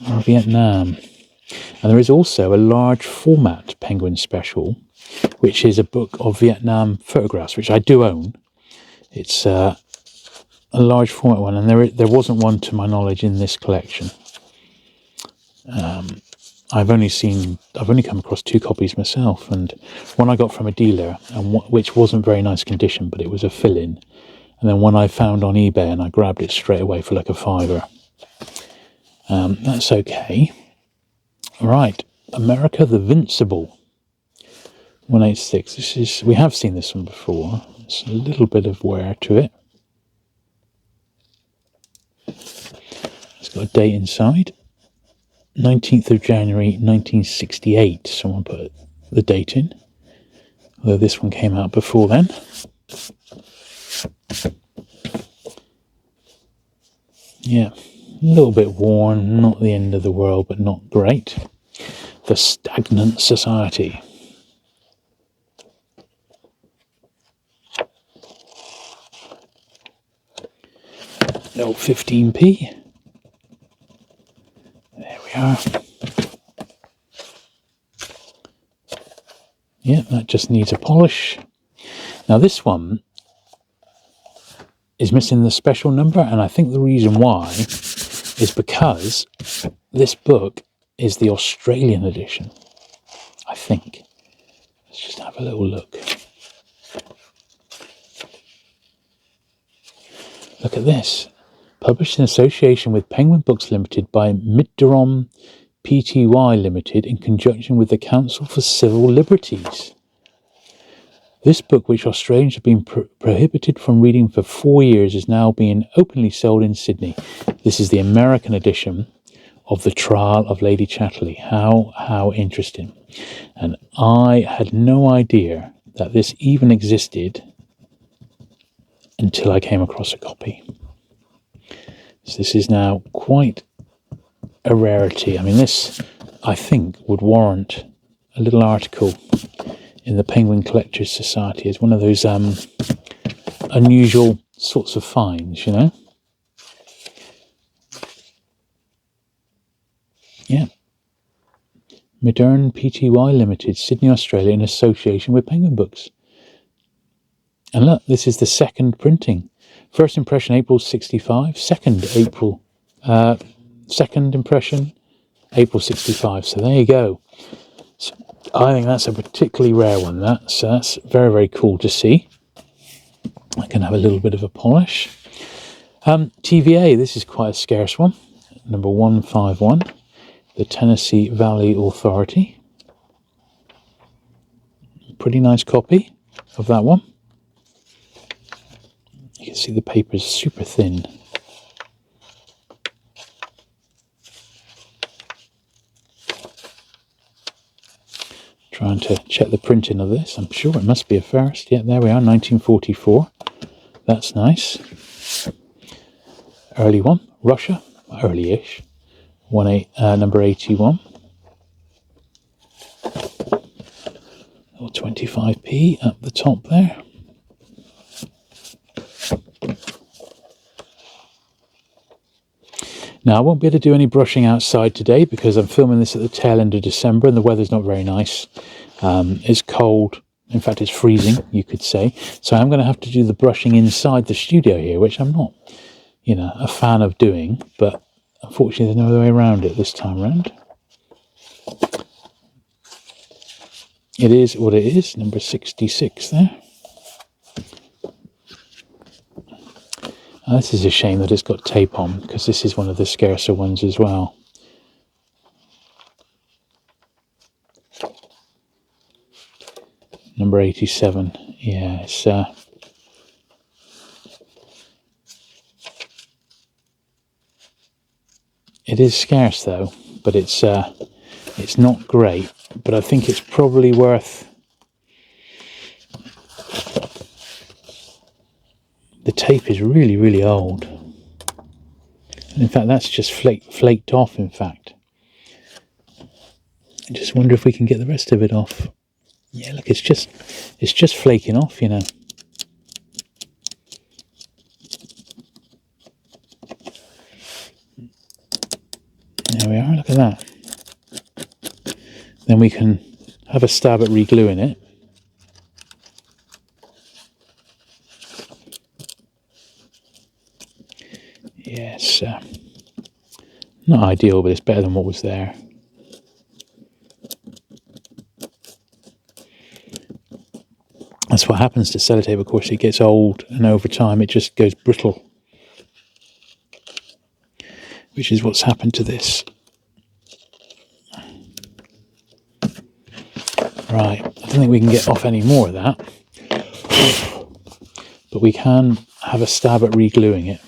Vietnam. And there is also a large format Penguin special, which is a book of Vietnam photographs, which I do own. It's a large format one, and there wasn't one to my knowledge in this collection. I've only come across 2 copies myself, and one I got from a dealer, and which wasn't very nice condition, but it was a fill-in. And then one I found on eBay, and I grabbed it straight away for like a £5. That's okay. Right, America the Vincible, 186. We have seen this one before. It's a little bit of wear to it. It's got a date inside. 19th of January 1968. Someone put the date in. Although this one came out before then. Yeah, a little bit worn. Not the end of the world, but not great. The Stagnant Society. No 15p. There we are. Yeah, that just needs a polish. Now this one is missing the special number, and I think the reason why is because this book is the Australian edition. I think. Let's just have a little look. Look at this. Published in association with Penguin Books Limited by Midderom Pty Limited in conjunction with the Council for Civil Liberties. This book, which Australians have been prohibited from reading for 4 years, is now being openly sold in Sydney. This is the American edition of The Trial of Lady Chatterley. How interesting. And I had no idea that this even existed until I came across a copy. So this is now quite a rarity. I mean, this, I think, would warrant a little article in the Penguin Collectors Society as one of those unusual sorts of finds, you know? Yeah. Midderom Pty Limited, Sydney, Australia, in association with Penguin Books. And look, this is the second printing. First impression, April 65. Second impression, April 65. So there you go. So I think that's a particularly rare one, that. So that's very, very cool to see. I can have a little bit of a polish. TVA, this is quite a scarce one. Number 151, the Tennessee Valley Authority. Pretty nice copy of that one. You can see the paper is super thin. Trying to check the printing of this. I'm sure it must be a first. Yeah, there we are, 1944. That's nice. Early one, Russia, early-ish. Number 81. Or 25p up the top there. Now, I won't be able to do any brushing outside today because I'm filming this at the tail end of December and the weather's not very nice. It's cold. In fact, it's freezing, you could say. So I'm going to have to do the brushing inside the studio here, which I'm not, a fan of doing. But unfortunately, there's no other way around it this time around. It is what it is, number 66 there. This is a shame that it's got tape on, because this is one of the scarcer ones as well. Number 87. Yeah, it is scarce though, but it's not great. But I think it's probably worth. The tape is really, really old. And in fact, that's just flaked off, in fact. I just wonder if we can get the rest of it off. Yeah, look, it's just flaking off, There we are, look at that. Then we can have a stab at re-gluing it. Yes, not ideal, but it's better than what was there. That's what happens to sellotape, of course. It gets old, and over time it just goes brittle. Which is what's happened to this. Right, I don't think we can get off any more of that. But we can have a stab at re-gluing it.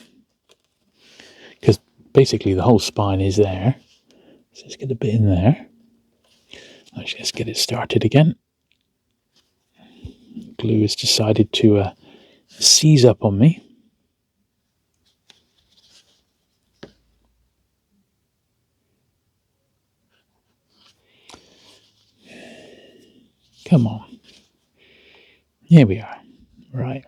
Because basically the whole spine is there. So let's get a bit in there. Actually, let's get it started again. Glue has decided to seize up on me. Come on. Here we are. Right.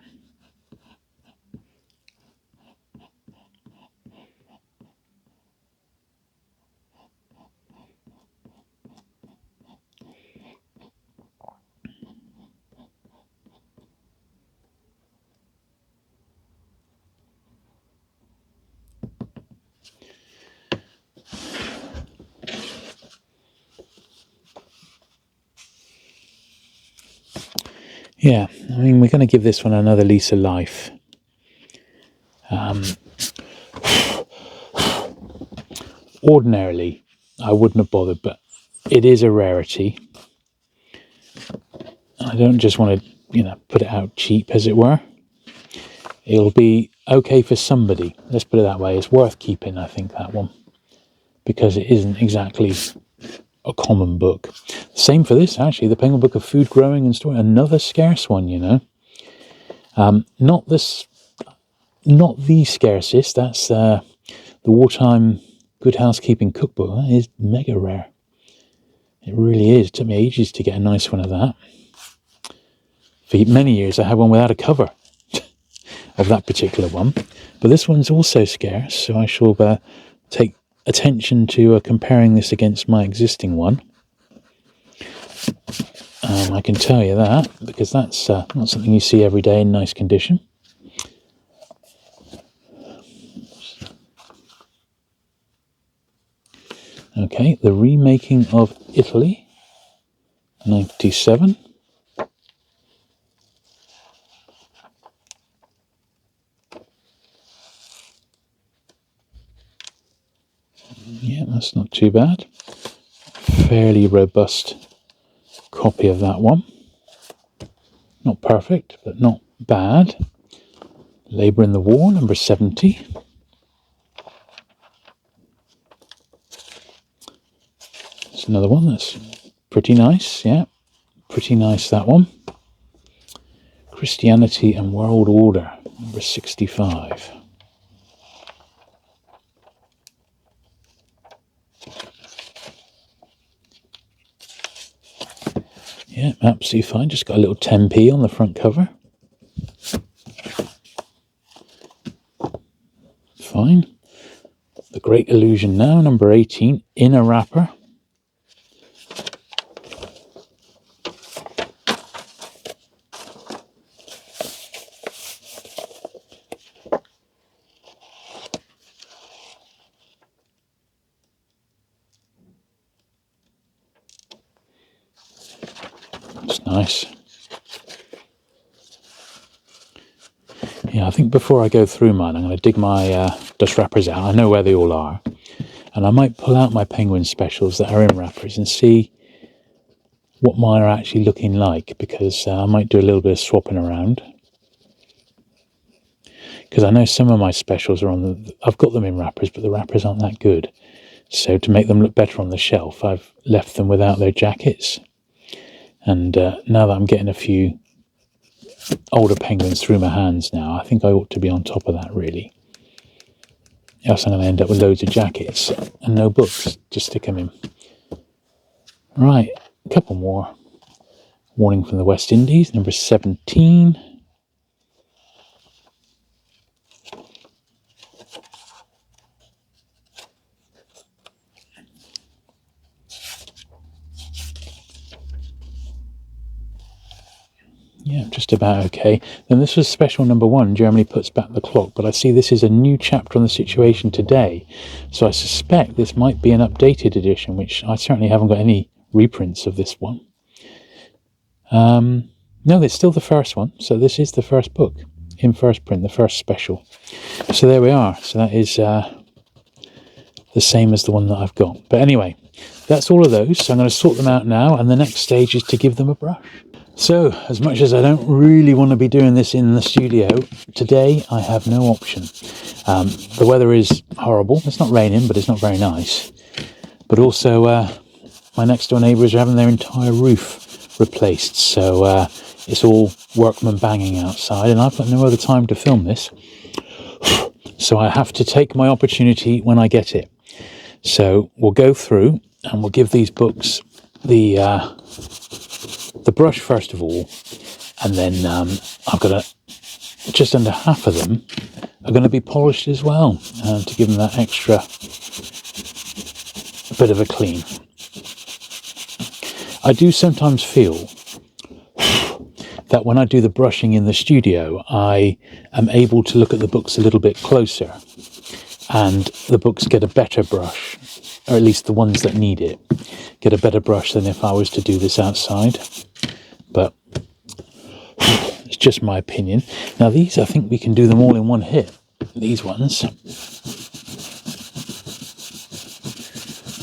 Yeah, I mean, we're going to give this one another lease of life. Ordinarily, I wouldn't have bothered, but it is a rarity. I don't just want to, put it out cheap, as it were. It'll be okay for somebody. Let's put it that way. It's worth keeping, I think, that one, because it isn't exactly a common book. Same for this, actually, the Penguin Book of Food, Growing and Storing. Another scarce one, Not the scarcest. That's the Wartime Good Housekeeping Cookbook. That is mega rare. It really is. It took me ages to get a nice one of that. For many years, I had one without a cover of that particular one. But this one's also scarce, so I shall take attention to comparing this against my existing one. I can tell you that, because that's not something you see every day in nice condition. Okay, The Remaking of Italy, 97. Yeah, that's not too bad. Fairly robust copy of that one. Not perfect, but not bad. Labour in the War, number 70. It's another one that's pretty nice, yeah. Pretty nice, that one. Christianity and World Order, number 65. Yeah, absolutely fine. Just got a little 10p on the front cover. Fine. The Great Illusion Now, number 18, in a wrapper. It's nice. Yeah, I think before I go through mine, I'm going to dig my dust wrappers out. I know where they all are. And I might pull out my Penguin specials that are in wrappers and see what mine are actually looking like, because I might do a little bit of swapping around. Because I know some of my specials are I've got them in wrappers, but the wrappers aren't that good. So to make them look better on the shelf, I've left them without their jackets. And now that I'm getting a few older Penguins through my hands now, I think I ought to be on top of that, really. Else I'm going to end up with loads of jackets and no books. Just stick them in. Right, a couple more. Warning from the West Indies, number 17. Yeah, just about okay. Then this was special number 1, Germany Puts Back the Clock, but I see this is a new chapter on the situation today. So I suspect this might be an updated edition, which I certainly haven't got any reprints of this one. No, it's still the first one. So this is the first book in first print, the first special. So there we are. So that is the same as the one that I've got. But anyway, that's all of those. So I'm going to sort them out now, and the next stage is to give them a brush. So, as much as I don't really want to be doing this in the studio, today I have no option. The weather is horrible. It's not raining, but it's not very nice. But also, my next door neighbours are having their entire roof replaced. So, it's all workmen banging outside, and I've got no other time to film this. So I have to take my opportunity when I get it. So, we'll go through and we'll give these books the brush first of all, and then I've got just under half of them are going to be polished as well, to give them that extra bit of a clean. I do sometimes feel that when I do the brushing in the studio, I am able to look at the books a little bit closer, and the books get a better brush, or at least the ones that need it get a better brush than if I was to do this outside. But just my opinion. Now these, I think we can do them all in one hit. These ones,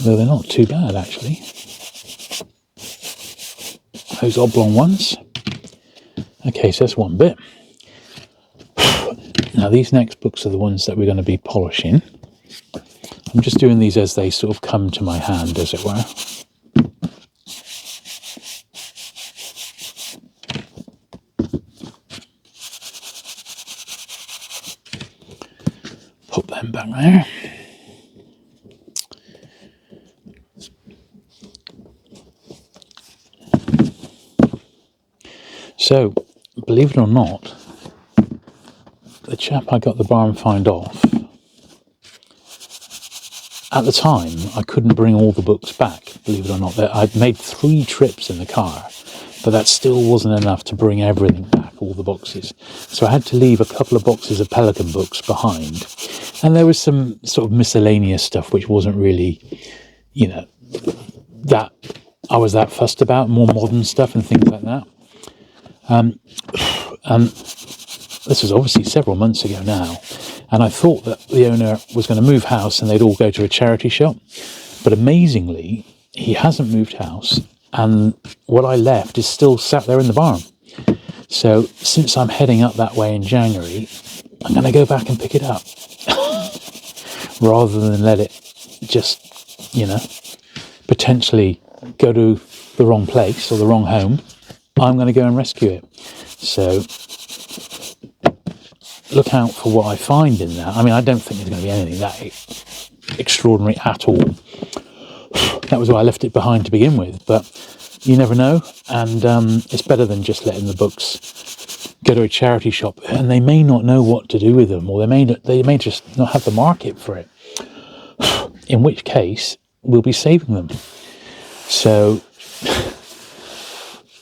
though they're not too bad actually. Those oblong ones. Okay, so that's one bit. Now these next books are the ones that we're going to be polishing. I'm just doing these as they sort of come to my hand, as it were. Put them back there. So, believe it or not, the chap I got the bar and find off, at the time I couldn't bring all the books back, believe it or not. I'd made 3 trips in the car, but that still wasn't enough to bring everything back, all the boxes. So I had to leave a couple of boxes of Pelican books behind. And there was some sort of miscellaneous stuff which wasn't really, you know, that I was that fussed about, more modern stuff and things like that. This was obviously several months ago now, and I thought that the owner was going to move house and they'd all go to a charity shop. But amazingly, he hasn't moved house, and what I left is still sat there in the barn. So since I'm heading up that way in January, I'm going to go back and pick it up rather than let it just, you know, potentially go to the wrong place or the wrong home. I'm going to go and rescue it. So look out for what I find in that. I mean, I don't think there's going to be anything that extraordinary at all. That was why I left it behind to begin with, but you never know, and it's better than just letting the books go to a charity shop, and they may not know what to do with them, or they may just not have the market for it, in which case we'll be saving them. So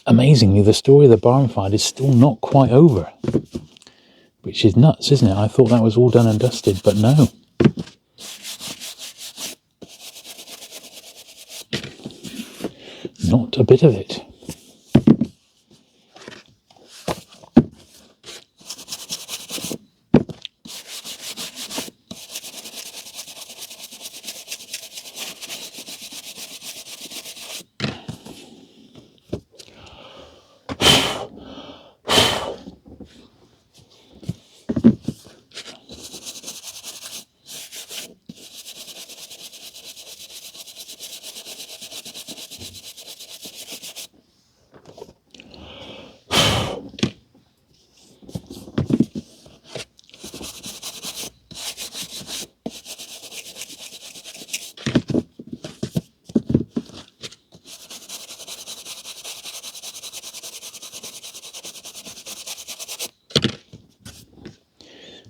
amazingly, the story of the barn find is still not quite over, which is nuts, isn't it? I thought that was all done and dusted, but no. Not a bit of it.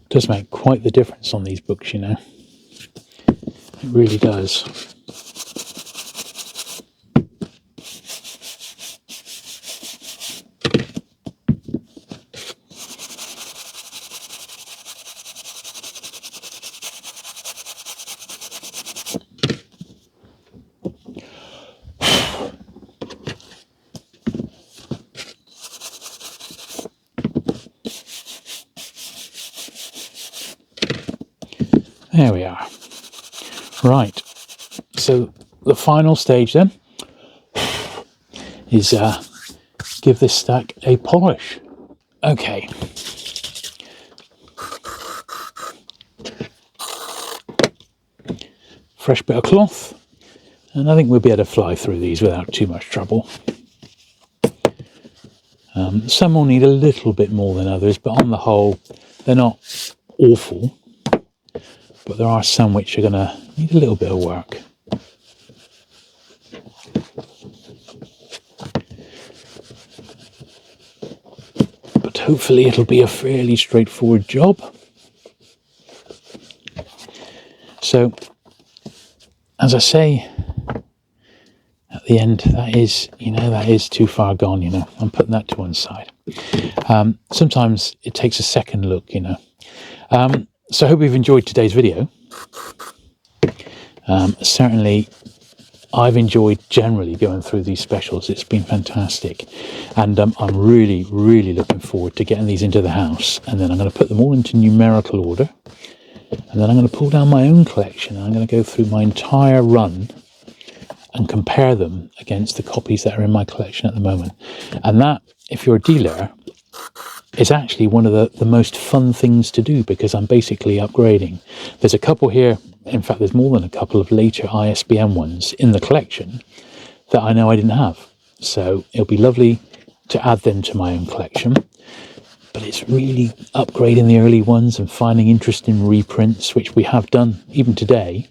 Does make quite the difference on these books, you know. It really does. There we are. Right, so the final stage then is give this stack a polish. Okay. Fresh bit of cloth, and I think we'll be able to fly through these without too much trouble. Some will need a little bit more than others, but on the whole, they're not awful. But there are some which are going to need a little bit of work. But hopefully it'll be a fairly straightforward job. So, as I say, at the end, that is too far gone, you know. I'm putting that to one side. Sometimes it takes a second look, you know. So I hope you've enjoyed today's video. Certainly I've enjoyed generally going through these specials. It's been fantastic, and I'm really, really looking forward to getting these into the house, and then I'm going to put them all into numerical order, and then I'm going to pull down my own collection, and I'm going to go through my entire run and compare them against the copies that are in my collection at the moment. And that, if you're a dealer, is actually one of the most fun things to do, because I'm basically upgrading. There's a couple here, in fact there's more than a couple of later ISBN ones in the collection that I know I didn't have. So it'll be lovely to add them to my own collection. But it's really upgrading the early ones and finding interesting reprints, which we have done even today.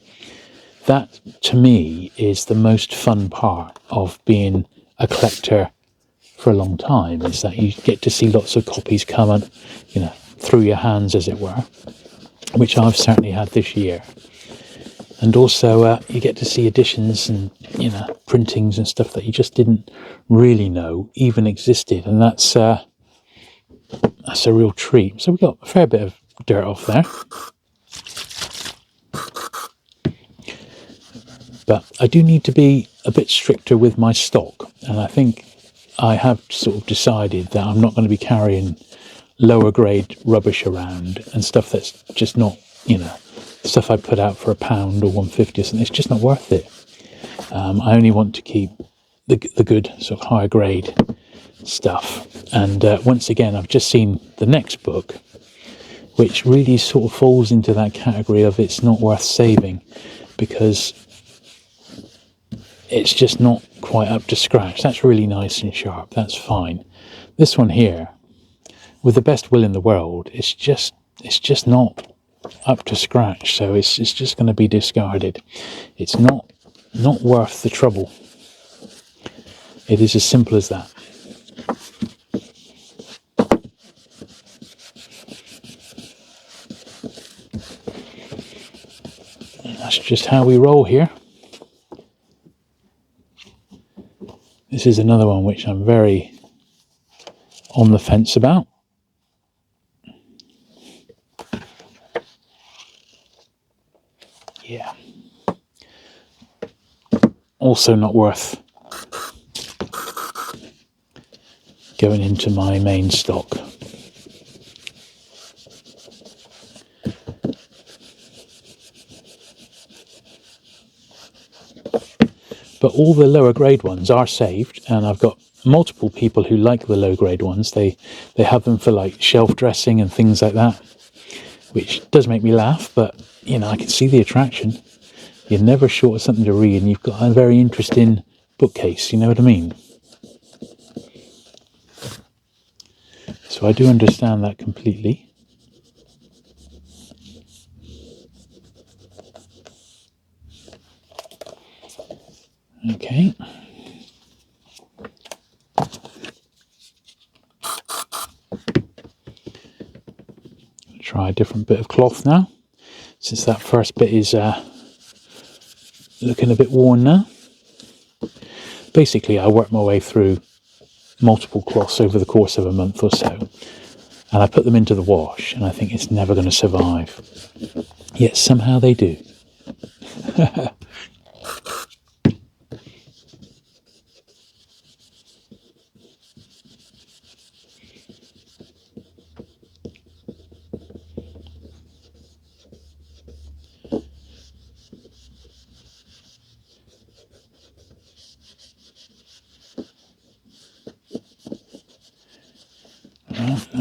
That, to me, is the most fun part of being a collector for a long time, is that you get to see lots of copies come through your hands, as it were, which I've certainly had this year. And also you get to see editions and, printings and stuff that you just didn't really know even existed. And that's a real treat. So we got a fair bit of dirt off there. But I do need to be a bit stricter with my stock, and I think I have sort of decided that I'm not going to be carrying lower grade rubbish around and stuff that's just not, stuff I put out for £1 or 1.50 or something. It's just not worth it. I only want to keep the good sort of higher grade stuff. And once again, I've just seen the next book, which really sort of falls into that category of it's not worth saving, because it's just not quite up to scratch. That's really nice and sharp. That's fine. This one here, with the best will in the world, it's just not up to scratch. So it's just going to be discarded. It's not worth the trouble. It is as simple as that. And that's just how we roll here. This is another one which I'm very on the fence about. Yeah. Also not worth going into my main stock. But all the lower grade ones are saved, and I've got multiple people who like the low grade ones. They have them for like shelf dressing and things like that, which does make me laugh, but I can see the attraction. You're never short of something to read, and you've got a very interesting bookcase, you know what I mean? So I do understand that completely. Okay. Try a different bit of cloth now, since that first bit is looking a bit worn now. Basically, I work my way through multiple cloths over the course of a month or so, and I put them into the wash, and I think it's never going to survive. Yet somehow they do.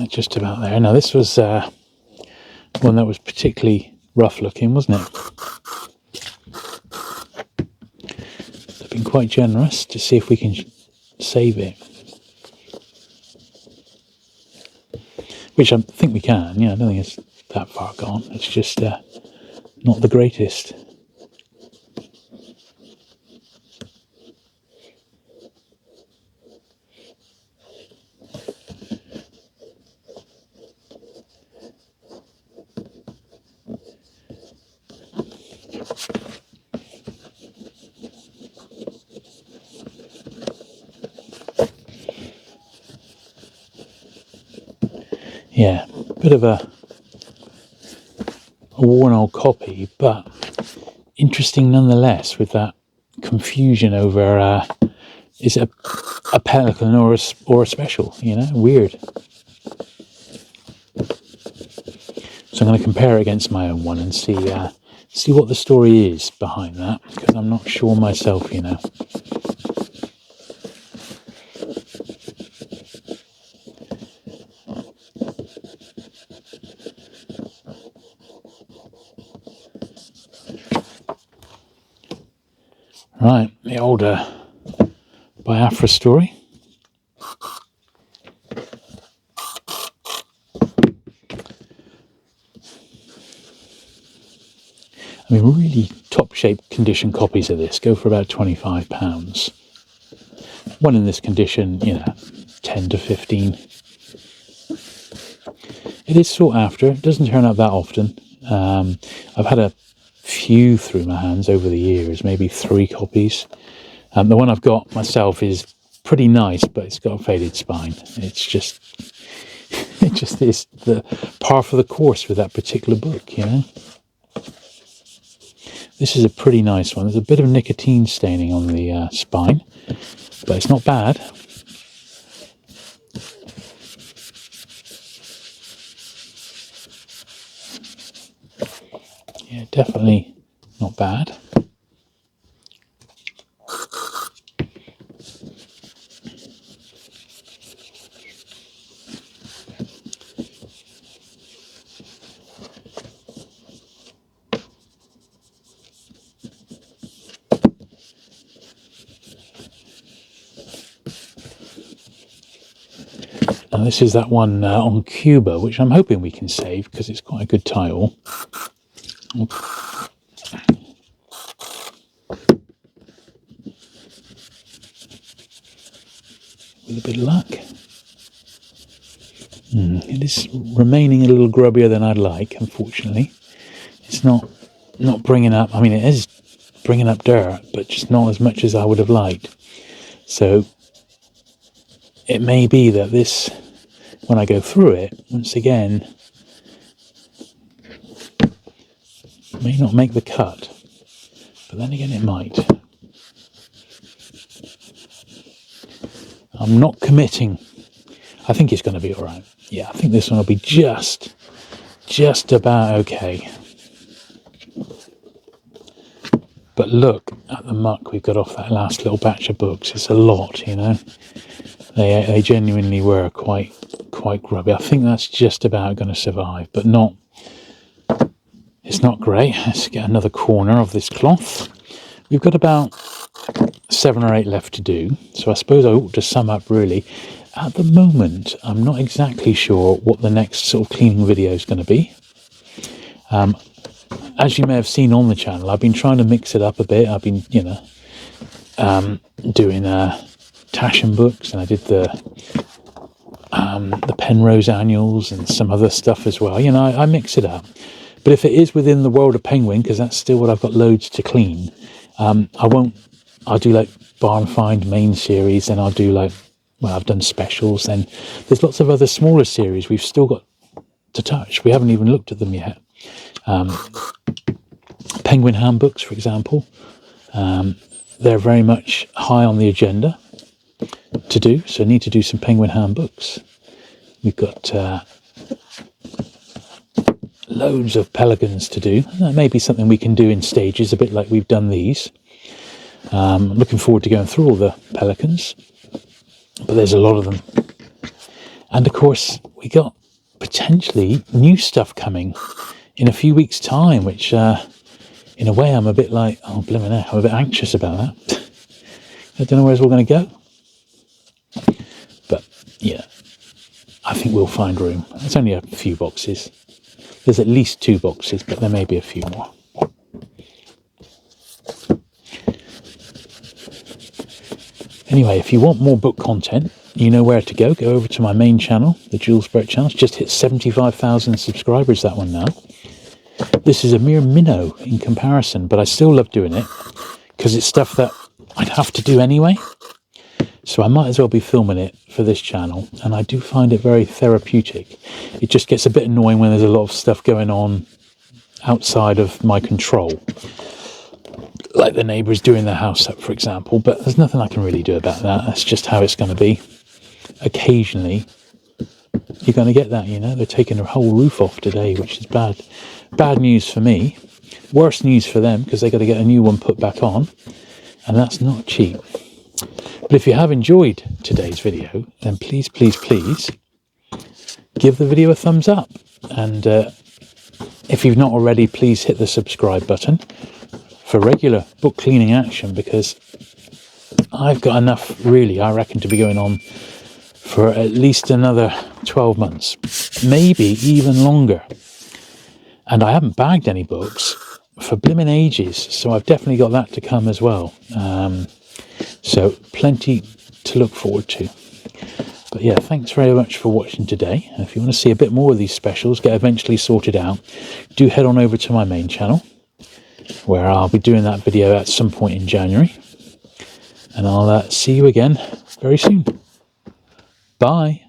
Just about there. Now this was one that was particularly rough looking, wasn't it? They've been quite generous to see if we can save it, which I think we can. I don't think it's that far gone. It's just not the greatest. Yeah, bit of a worn old copy, but interesting nonetheless, with that confusion over is it a pelican or a special, you know, weird. So I'm going to compare it against my own one and see what the story is behind that, because I'm not sure myself, you know. Right, the older Biafra story. I mean, really top shape condition copies of this go for about £25. One in this condition, you know, 10 to 15. It is sought after. It doesn't turn up that often. I've had a few through my hands over the years, maybe 3 copies. The one I've got myself is pretty nice, but it's got a faded spine. It's just, it just is the par for the course with that particular book, you know. This is a pretty nice one. There's a bit of nicotine staining on the spine, but it's not bad. Yeah, definitely not bad. Now this is that one on Cuba, which I'm hoping we can save because it's quite a good title. With a bit of luck. It is remaining a little grubbier than I'd like, unfortunately. It's not bringing up, I mean it is bringing up dirt, but just not as much as I would have liked. So it may be that this, when I go through it, once again, may not make the cut, but then again it might. I'm not committing. I think it's going to be all right. Yeah, I think this one will be just about okay. But look at the muck we've got off that last little batch of books. It's a lot, you know. They genuinely were quite grubby. I think that's just about going to survive, but not. It's not great. Let's get another corner of this cloth. We've got about 7 or 8 left to do, so I suppose I ought to sum up really. At the moment, I'm not exactly sure what the next sort of cleaning video is going to be. As you may have seen on the channel, I've been trying to mix it up a bit. I've been, you know, doing Taschen books, and I did the Penrose annuals and some other stuff as well. You know, I mix it up. But if it is within the world of Penguin, because that's still what I've got loads to clean, I'll do like Barn Find main series, and I'll do like, well, I've done specials, and there's lots of other smaller series we've still got to touch. We haven't even looked at them yet. Penguin handbooks, for example, they're very much high on the agenda to do, so I need to do some Penguin handbooks. We've got loads of pelicans to do. That may be something we can do in stages, a bit like we've done these. I'm looking forward to going through all the pelicans, but there's a lot of them. And of course, we got potentially new stuff coming in a few weeks' time, which in a way I'm a bit like, oh, blimmin' heck, I'm a bit anxious about that. I don't know where it's all going to go. But yeah, I think we'll find room. It's only a few boxes. There's at least 2 boxes, but there may be a few more. Anyway, if you want more book content, you know where to go. Go over to my main channel, the Jules Brett channel. It's just hit 75,000 subscribers, that one now. This is a mere minnow in comparison, but I still love doing it because it's stuff that I'd have to do anyway. So I might as well be filming it for this channel, and I do find it very therapeutic. It just gets a bit annoying when there's a lot of stuff going on outside of my control. like the neighbours doing their house up, for example, but there's nothing I can really do about that. That's just how it's going to be. Occasionally, you're going to get that, you know. They're taking the whole roof off today, which is bad. Bad news for me. Worse news for them, because they've got to get a new one put back on, and that's not cheap. But if you have enjoyed today's video, then please, please, please give the video a thumbs up. And if you've not already, please hit the subscribe button for regular book cleaning action, because I've got enough, really, I reckon, to be going on for at least another 12 months, maybe even longer. And I haven't bagged any books for blimmin' ages, so I've definitely got that to come as well. So plenty to look forward to. But yeah, thanks very much for watching today. And if you want to see a bit more of these specials get eventually sorted out, do head on over to my main channel, where I'll be doing that video at some point in January. And I'll see you again very soon. Bye.